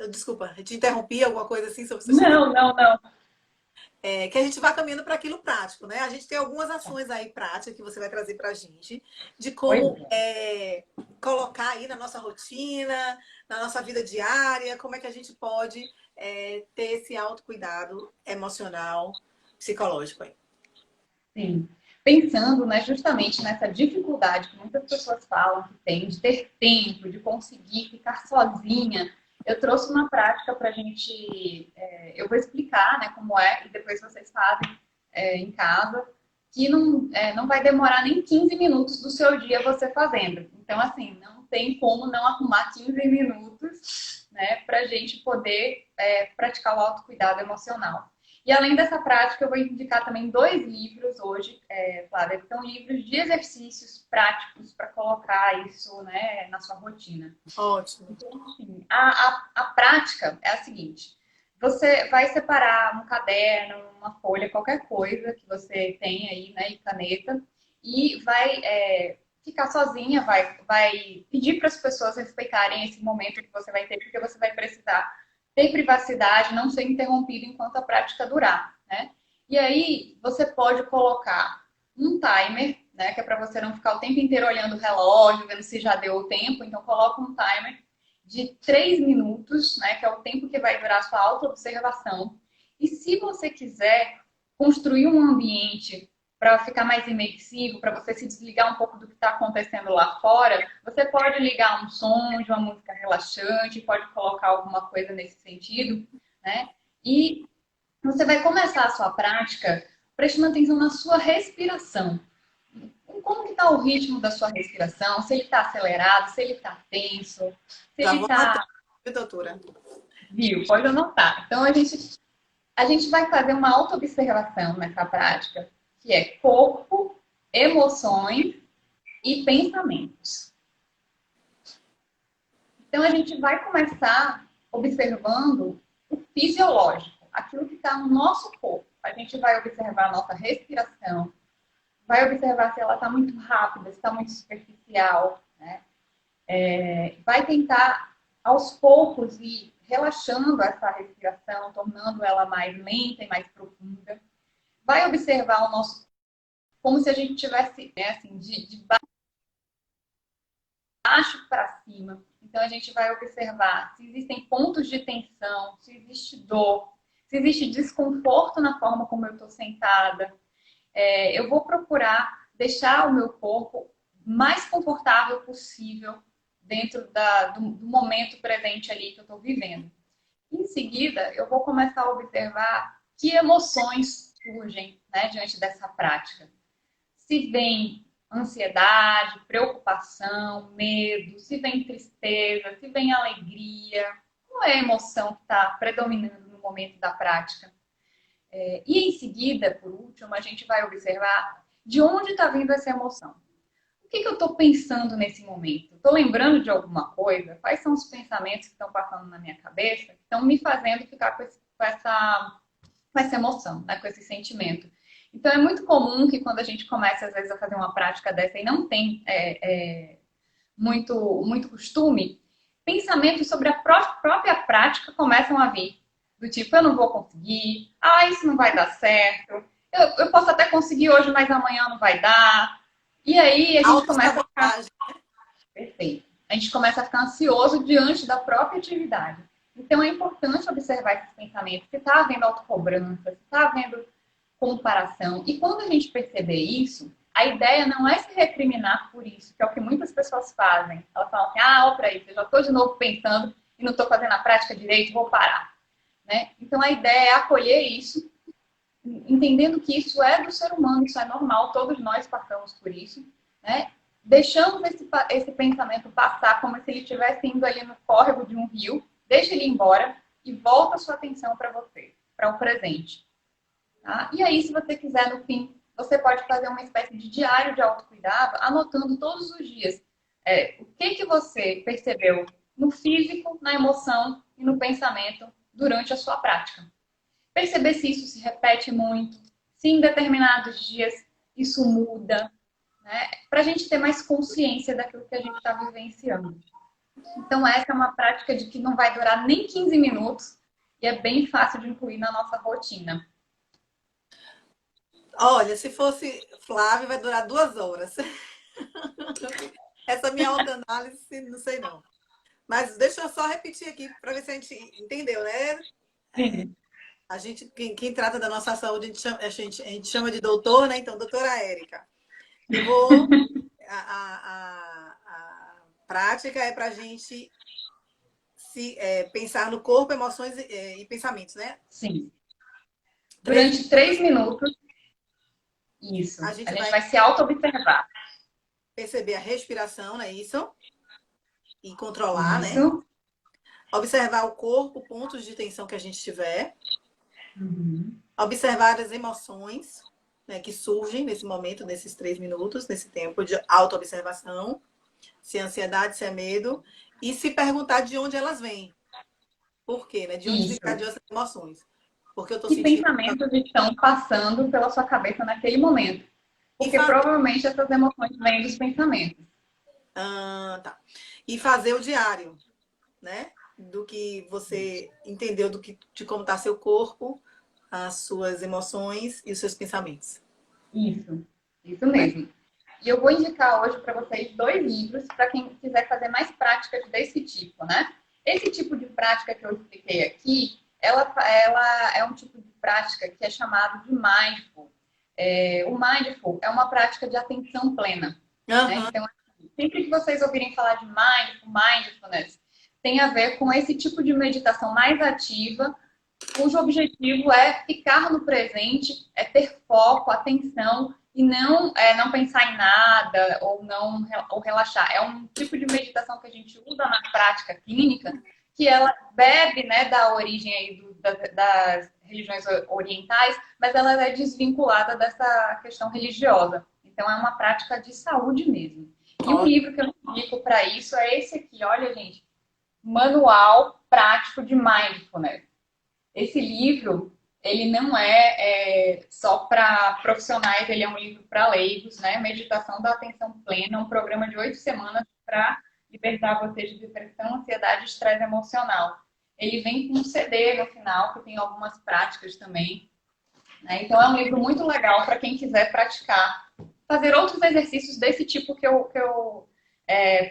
Desculpa, eu te interrompi, alguma coisa assim sobre Não, sustentabilidade? não, não. Que a gente vá caminhando para aquilo prático, né? A gente tem algumas ações aí práticas que você vai trazer para a gente, de Pois como é. colocar aí na nossa rotina, na nossa vida diária, como é que a gente pode ter esse autocuidado emocional, psicológico aí. Sim. Pensando, né, justamente nessa dificuldade que muitas pessoas falam que tem de ter tempo, de conseguir ficar sozinha, eu trouxe uma prática para a gente. Eu vou explicar, né, como é, e depois vocês fazem em casa, que não vai demorar nem 15 minutos do seu dia você fazendo. Então, assim, não tem como não arrumar 15 minutos, né, para a gente poder praticar o autocuidado emocional. E além dessa prática, eu vou indicar também 2 livros hoje, Flávia, que são livros de exercícios práticos para colocar isso, né, na sua rotina. Ótimo. Então, assim, a prática é a seguinte: você vai separar um caderno, uma folha, qualquer coisa que você tenha aí, né, e caneta, e vai ficar sozinha, vai pedir para as pessoas respeitarem esse momento que você vai ter, porque você vai precisar ter privacidade, não ser interrompido enquanto a prática durar, né? E aí você pode colocar um timer, né, que é para você não ficar o tempo inteiro olhando o relógio, vendo se já deu o tempo. Então coloca um timer de 3 minutos, né, que é o tempo que vai durar a sua autoobservação. E se você quiser construir um ambiente para ficar mais imersivo, para você se desligar um pouco do que está acontecendo lá fora, você pode ligar um som de uma música relaxante, pode colocar alguma coisa nesse sentido, né? E você vai começar a sua prática prestando atenção na sua respiração. Como que está o ritmo da sua respiração? Se ele está acelerado, se ele está tenso, se Já ele vou anotar, está... doutora. Viu? Pode anotar. Então, a gente vai fazer uma auto-observação nessa prática, que é corpo, emoções e pensamentos. Então, a gente vai começar observando o fisiológico, aquilo que está no nosso corpo. A gente vai observar a nossa respiração, vai observar se ela está muito rápida, se está muito superficial, né? Vai tentar, aos poucos, ir relaxando essa respiração, tornando ela mais lenta e mais profunda. Vai observar o nosso, como se a gente tivesse, né, assim, de baixo para cima. Então, a gente vai observar se existem pontos de tensão, se existe dor, se existe desconforto na forma como eu estou sentada. Eu vou procurar deixar o meu corpo mais confortável possível dentro do momento presente ali que eu estou vivendo. Em seguida, eu vou começar a observar que emoções surgem, né, diante dessa prática. Se vem ansiedade, preocupação, medo, se vem tristeza, se vem alegria, qual é a emoção que está predominando no momento da prática? E em seguida, por último, a gente vai observar de onde está vindo essa emoção. O que eu estou pensando nesse momento? Estou lembrando de alguma coisa? Quais são os pensamentos que estão passando na minha cabeça que estão me fazendo ficar com essa emoção, né? Com esse sentimento? Então, é muito comum que quando a gente começa, às vezes, a fazer uma prática dessa e não tem muito costume, pensamentos sobre a própria prática começam a vir. Do tipo, eu não vou conseguir, isso não vai dar certo, eu posso até conseguir hoje, mas amanhã não vai dar. E aí a gente começa a ficar... Perfeito. A gente começa a ficar ansioso diante da própria atividade. Então é importante observar esses pensamentos. Se está havendo autocobrança, se está havendo comparação. E quando a gente perceber isso, a ideia não é se recriminar por isso, que é o que muitas pessoas fazem. Elas falam assim, olha para isso, eu já estou de novo pensando e não estou fazendo a prática direito, vou parar. Né? Então a ideia é acolher isso, entendendo que isso é do ser humano, isso é normal, todos nós passamos por isso, né? Deixamos esse pensamento passar como se ele estivesse indo ali no córrego de um rio, deixa ele embora e volta a sua atenção para você, para o presente. Tá? E aí, se você quiser, no fim, você pode fazer uma espécie de diário de autocuidado, anotando todos os dias o que você percebeu no físico, na emoção e no pensamento durante a sua prática. Perceber se isso se repete muito, se em determinados dias isso muda, né? Para a gente ter mais consciência daquilo que a gente está vivenciando. Então, essa é uma prática de que não vai durar nem 15 minutos e é bem fácil de incluir na nossa rotina. Olha, se fosse Flávio, vai durar 2 horas. Essa minha autoanálise, não sei não. Mas deixa eu só repetir aqui para ver se a gente entendeu, né? Sim. A gente, quem trata da nossa saúde, a gente chama de doutor, né? Então, doutora Érica, eu vou. A prática é para a gente pensar no corpo, emoções e pensamentos, né? Sim. Durante 3 minutos, isso. A gente vai se auto-observar. Perceber a respiração, não é isso? E controlar, isso. Né? Observar o corpo, pontos de tensão que a gente tiver. Uhum. Observar as emoções, né, que surgem nesse momento, nesses 3 minutos, nesse tempo de auto-observação. Se é ansiedade, se é medo. E se perguntar de onde elas vêm. Por quê? Né? De onde desencadeou essas emoções. Porque eu tô que sentindo... pensamentos estão passando pela sua cabeça naquele momento? Porque provavelmente essas emoções vêm dos pensamentos. Tá. E fazer o diário, né? Do que você entendeu, de como está seu corpo, as suas emoções e os seus pensamentos. Isso mesmo. E eu vou indicar hoje para vocês 2 livros para quem quiser fazer mais práticas desse tipo, né? Esse tipo de prática que eu expliquei aqui, ela é um tipo de prática que é chamado de mindful. O mindful é uma prática de atenção plena. Né? Então, sempre que vocês ouvirem falar de mindfulness, tem a ver com esse tipo de meditação mais ativa, cujo objetivo é ficar no presente, é ter foco, atenção e não pensar em nada ou relaxar. É um tipo de meditação que a gente usa na prática clínica, que ela bebe, né, da origem aí das religiões orientais, mas ela é desvinculada dessa questão religiosa. Então é uma prática de saúde mesmo. E um livro que eu indico para isso é esse aqui, olha, gente, Manual Prático de Mindfulness. Esse livro, ele não é só para profissionais, ele é um livro para leigos, né? Meditação da Atenção Plena, um programa de 8 semanas para libertar você de depressão, ansiedade e estresse emocional. Ele vem com um CD no final, que tem algumas práticas também. Né? Então, é um livro muito legal para quem quiser praticar, fazer outros exercícios desse tipo que eu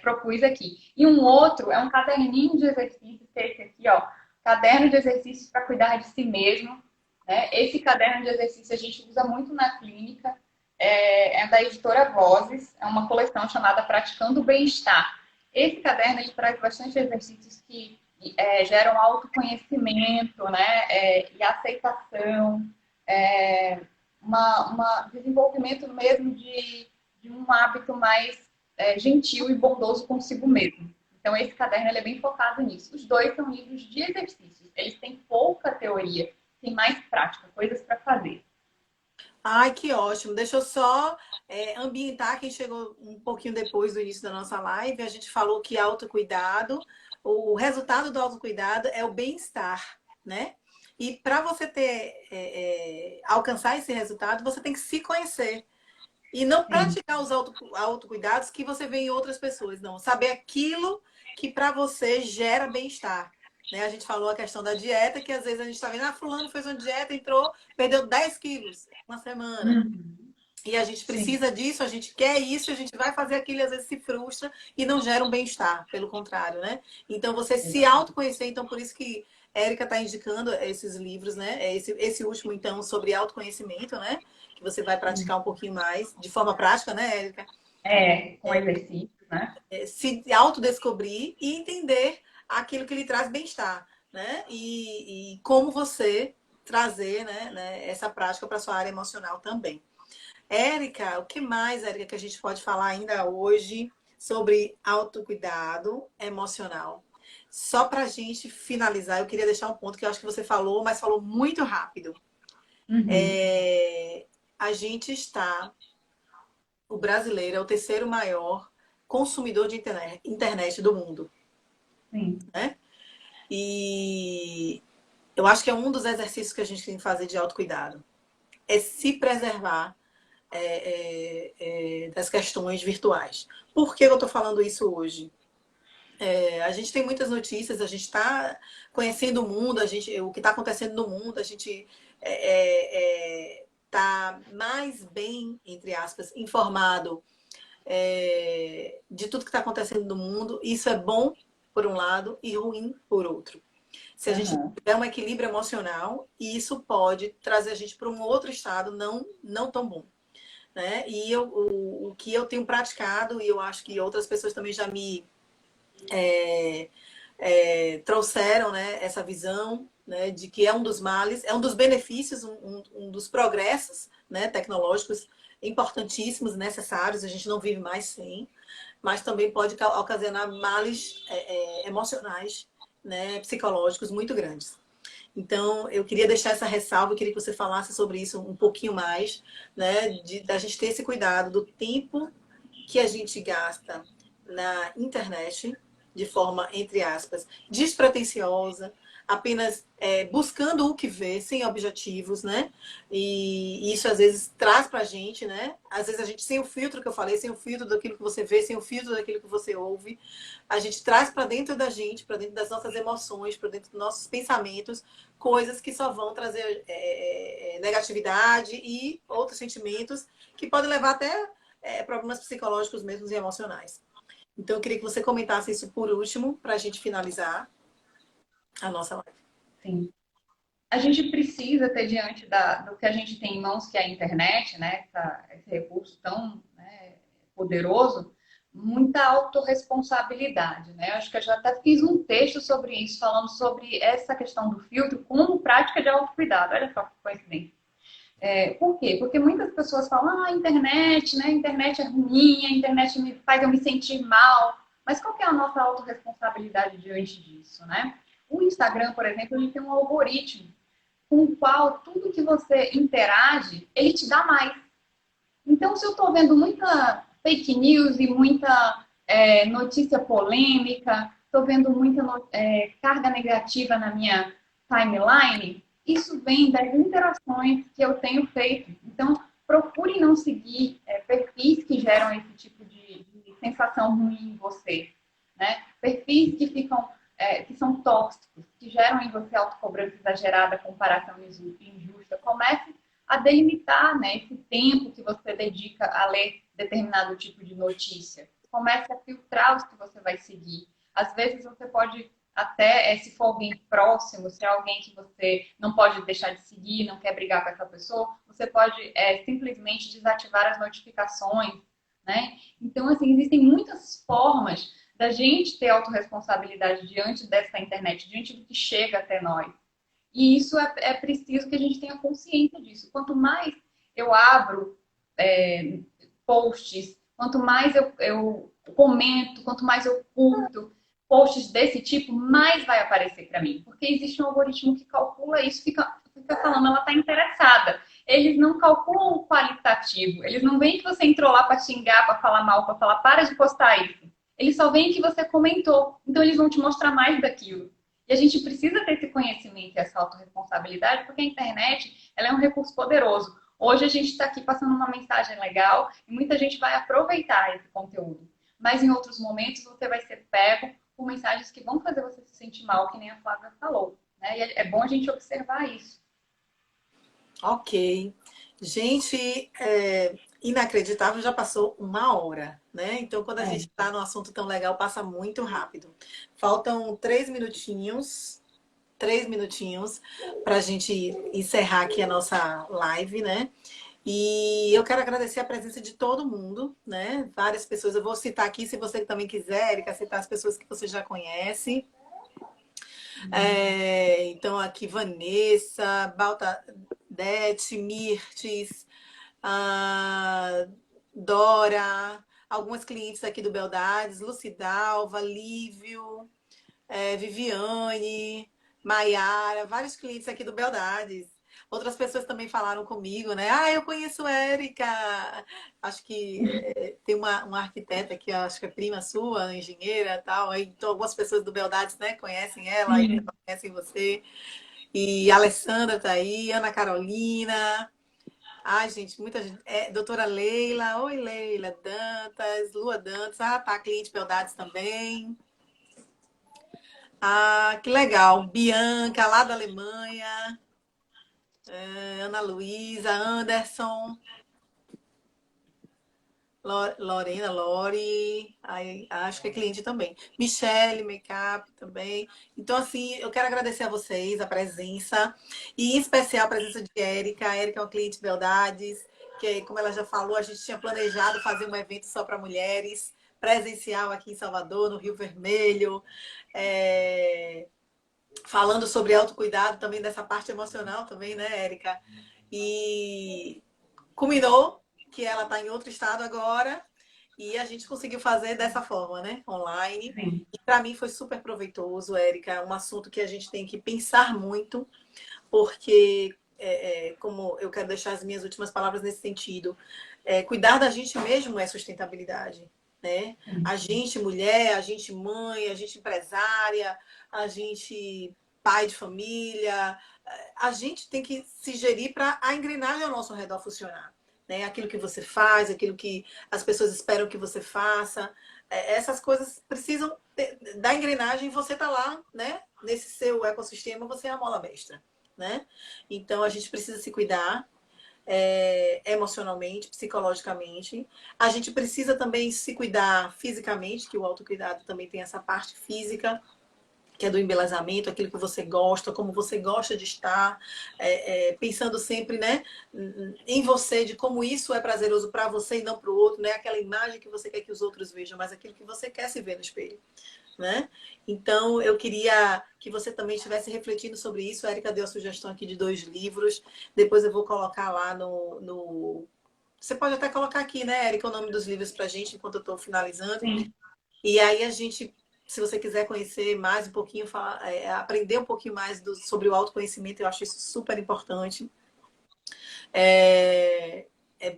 propus aqui. E um outro é um caderninho de exercícios, que é esse aqui, ó. Caderno de exercícios para cuidar de si mesmo. Né? Esse caderno de exercícios a gente usa muito na clínica. É da editora Vozes. É uma coleção chamada Praticando o Bem-Estar. Esse caderno ele traz bastante exercícios que geram autoconhecimento, né? E aceitação, desenvolvimento mesmo de um hábito mais gentil e bondoso consigo mesmo. Então, esse caderno ele é bem focado nisso. Os dois são livros de exercícios. Eles têm pouca teoria, tem mais prática, coisas para fazer. Ai, que ótimo. Deixa eu só ambientar quem chegou um pouquinho depois do início da nossa live. A gente falou que autocuidado, o resultado do autocuidado é o bem-estar, né? E para você alcançar esse resultado, você tem que se conhecer. E não Sim. praticar os autocuidados que você vê em outras pessoas, não. Saber aquilo que para você gera bem-estar. Né? A gente falou a questão da dieta, que às vezes a gente está vendo, fulano fez uma dieta, entrou, perdeu 10 quilos uma semana. Uhum. E a gente Sim. precisa disso, a gente quer isso, a gente vai fazer aquilo e às vezes se frustra e não gera um bem-estar, pelo contrário, né? Então você se autoconhecer, então por isso que Érica está indicando esses livros, né? Esse último, então, sobre autoconhecimento, né? Que você vai praticar um pouquinho mais, de forma prática, né, Érica? Com exercícios, né? Se autodescobrir e entender aquilo que lhe traz bem-estar, né? E como você trazer essa prática para sua área emocional também. Érica, o que mais, Érica, que a gente pode falar ainda hoje sobre autocuidado emocional? Só para a gente finalizar, eu queria deixar um ponto que eu acho que você falou, mas falou muito rápido. Uhum. A gente o brasileiro é o terceiro maior consumidor de internet do mundo, Sim. né? E eu acho que é um dos exercícios que a gente tem que fazer de autocuidado. É se preservar das questões virtuais. Por que eu estou falando isso hoje? A gente tem muitas notícias, a gente está conhecendo o mundo, o que está acontecendo no mundo, a gente está mais bem, entre aspas, informado de tudo que está acontecendo no mundo. Isso é bom por um lado e ruim por outro. Se a gente Uhum. tiver um equilíbrio emocional, isso pode trazer a gente para um outro estado não tão bom. Né? E o que eu tenho praticado, e eu acho que outras pessoas também já me trouxeram, né, essa visão, né, de que é um dos males, é um dos benefícios, um dos progressos, né, tecnológicos importantíssimos, necessários, a gente não vive mais sem, mas também pode ocasionar males emocionais, né, psicológicos muito grandes. Então, eu queria deixar essa ressalva, eu queria que você falasse sobre isso um pouquinho mais, né, da gente ter esse cuidado do tempo que a gente gasta na internet, de forma, entre aspas, despretensiosa, apenas buscando o que vê, sem objetivos, né? E isso às vezes traz pra gente, né? Às vezes a gente, sem o filtro que eu falei, sem o filtro daquilo que você vê, sem o filtro daquilo que você ouve, a gente traz para dentro da gente, para dentro das nossas emoções, para dentro dos nossos pensamentos, coisas que só vão trazer negatividade e outros sentimentos que podem levar até problemas psicológicos mesmo e emocionais. Então, eu queria que você comentasse isso por último, para a gente finalizar a nossa live. Sim. A gente precisa ter diante do que a gente tem em mãos, que é a internet, né? Esse recurso tão, né, poderoso, muita autorresponsabilidade, né? Acho que eu já até fiz um texto sobre isso, falando sobre essa questão do filtro como prática de autocuidado. Olha só que coincidência. Por quê? Porque muitas pessoas falam, a internet, né? A internet é ruim, a internet me faz eu me sentir mal. Mas qual que é a nossa autorresponsabilidade diante disso, né? O Instagram, por exemplo, ele tem um algoritmo com o qual tudo que você interage, ele te dá mais. Então, se eu estou vendo muita fake news e muita notícia polêmica, estou vendo muita carga negativa na minha timeline, isso vem das interações que eu tenho feito. Então, procure não seguir perfis que geram esse tipo de sensação ruim em você. Né? Perfis que ficam que são tóxicos, que geram em você autocobrança exagerada, comparação injusta. Comece a delimitar, né, esse tempo que você dedica a ler determinado tipo de notícia. Comece a filtrar os que você vai seguir. Às vezes você pode até, se for alguém próximo, se é alguém que você não pode deixar de seguir, não quer brigar com essa pessoa, você pode simplesmente desativar as notificações, né? Então, assim, existem muitas formas da gente ter autorresponsabilidade diante dessa internet, diante do que chega até nós. E isso é preciso que a gente tenha consciência disso. Quanto mais eu abro posts, quanto mais eu comento, quanto mais eu curto posts desse tipo, mais vai aparecer para mim. Porque existe um algoritmo que calcula isso, fica falando, ela está interessada. Eles não calculam o qualitativo. Eles não veem que você entrou lá para xingar, para falar mal, para falar, para de postar isso. Eles só veem que você comentou. Então, eles vão te mostrar mais daquilo. E a gente precisa ter esse conhecimento e essa autorresponsabilidade, porque a internet ela é um recurso poderoso. Hoje a gente está aqui passando uma mensagem legal e muita gente vai aproveitar esse conteúdo. Mas em outros momentos você vai ser pego por mensagens que vão fazer você se sentir mal, que nem a Flávia falou. Né? E é bom a gente observar isso. Ok. Gente, inacreditável, já passou 1 hora, né? Então, quando a gente está num assunto tão legal, passa muito rápido. Faltam 3 minutinhos para a gente encerrar aqui a nossa live, né? E eu quero agradecer a presença de todo mundo, né? Várias pessoas. Eu vou citar aqui, se você também quiser, Erika, citar as pessoas que você já conhece. Então, aqui, Vanessa, Baltadete, Mirtes, Dora, algumas clientes aqui do Beldades, Lucidalva, Lívio, Viviane, Maiara, vários clientes aqui do Beldades. Outras pessoas também falaram comigo, né? Ah, eu conheço Érica. Acho que tem uma arquiteta que acho que é prima sua, engenheira e tal. Então, algumas pessoas do Beldades, né, conhecem ela, e conhecem você. E a Alessandra tá aí, Ana Carolina. Ai, gente, muita gente. Doutora Leila, oi Leila, Dantas, Lua Dantas, tá, cliente Beldades também. Ah, que legal. Bianca, lá da Alemanha. Ana Luísa, Anderson, Lorena, Lori, acho que é cliente também. Michele, Makeup também. Então, assim, eu quero agradecer a vocês a presença, e em especial a presença de Érica. A Érica é uma cliente Beldades, que, como ela já falou, a gente tinha planejado fazer um evento só para mulheres, presencial aqui em Salvador, no Rio Vermelho. Falando sobre autocuidado também, dessa parte emocional também, né, Érica? E culminou que ela está em outro estado agora e a gente conseguiu fazer dessa forma, né? Online. Sim. E para mim foi super proveitoso, Érica. É um assunto que a gente tem que pensar muito, porque, como eu quero deixar as minhas últimas palavras nesse sentido, cuidar da gente mesmo é sustentabilidade. Né? A gente mulher, a gente mãe, a gente empresária, a gente pai de família, a gente tem que se gerir para a engrenagem ao nosso redor funcionar. Né? Aquilo que você faz, aquilo que as pessoas esperam que você faça, essas coisas precisam da engrenagem, e você está lá, né? Nesse seu ecossistema, você é a mola mestra. Né? Então a gente precisa se cuidar, emocionalmente, psicologicamente. A gente precisa também se cuidar fisicamente, que o autocuidado também tem essa parte física, que é do embelezamento, aquilo que você gosta, como você gosta de estar, pensando sempre, né, em você, de como isso é prazeroso para você e não para o outro, não é aquela imagem que você quer que os outros vejam, mas aquilo que você quer se ver no espelho. Né? Então, eu queria que você também estivesse refletindo sobre isso. A Erika deu a sugestão aqui de 2 livros. Depois eu vou colocar lá no... Você pode até colocar aqui, né, Erika, o nome dos livros para a gente, enquanto eu estou finalizando. Sim. E aí a gente, se você quiser conhecer mais um pouquinho, aprender um pouquinho mais sobre o autoconhecimento, eu acho isso super importante.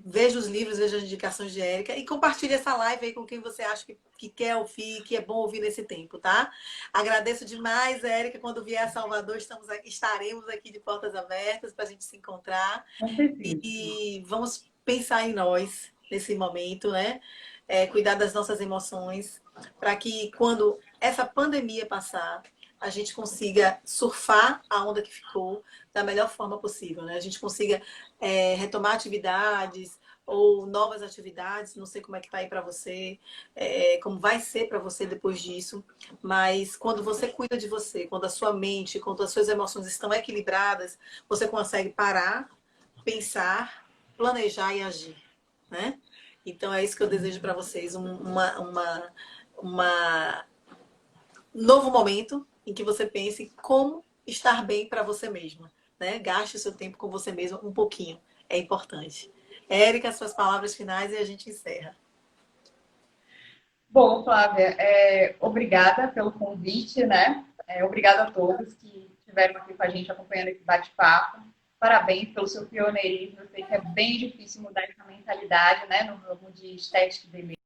Veja os livros, veja as indicações de Érica e compartilhe essa live aí com quem você acha que quer ouvir, que é bom ouvir nesse tempo, tá? Agradeço demais, Érica. Quando vier a Salvador, estaremos aqui de portas abertas para a gente se encontrar. E vamos pensar em nós nesse momento, né? Cuidar das nossas emoções, para que quando essa pandemia passar, a gente consiga surfar a onda que ficou da melhor forma possível, né? A gente consiga retomar atividades ou novas atividades, não sei como é que tá aí para você, como vai ser para você depois disso, mas quando você cuida de você, quando a sua mente, quando as suas emoções estão equilibradas, você consegue parar, pensar, planejar e agir, né? Então é isso que eu desejo para vocês, um novo momento em que você pense como estar bem para você mesma, né? Gaste o seu tempo com você mesma um pouquinho, é importante. Érica, suas palavras finais e a gente encerra. Bom, Flávia, obrigada pelo convite, né? Obrigada a todos que estiveram aqui com a gente acompanhando esse bate-papo. Parabéns pelo seu pioneirismo. Eu sei que é bem difícil mudar essa mentalidade, né, no ramo de estética e beleza.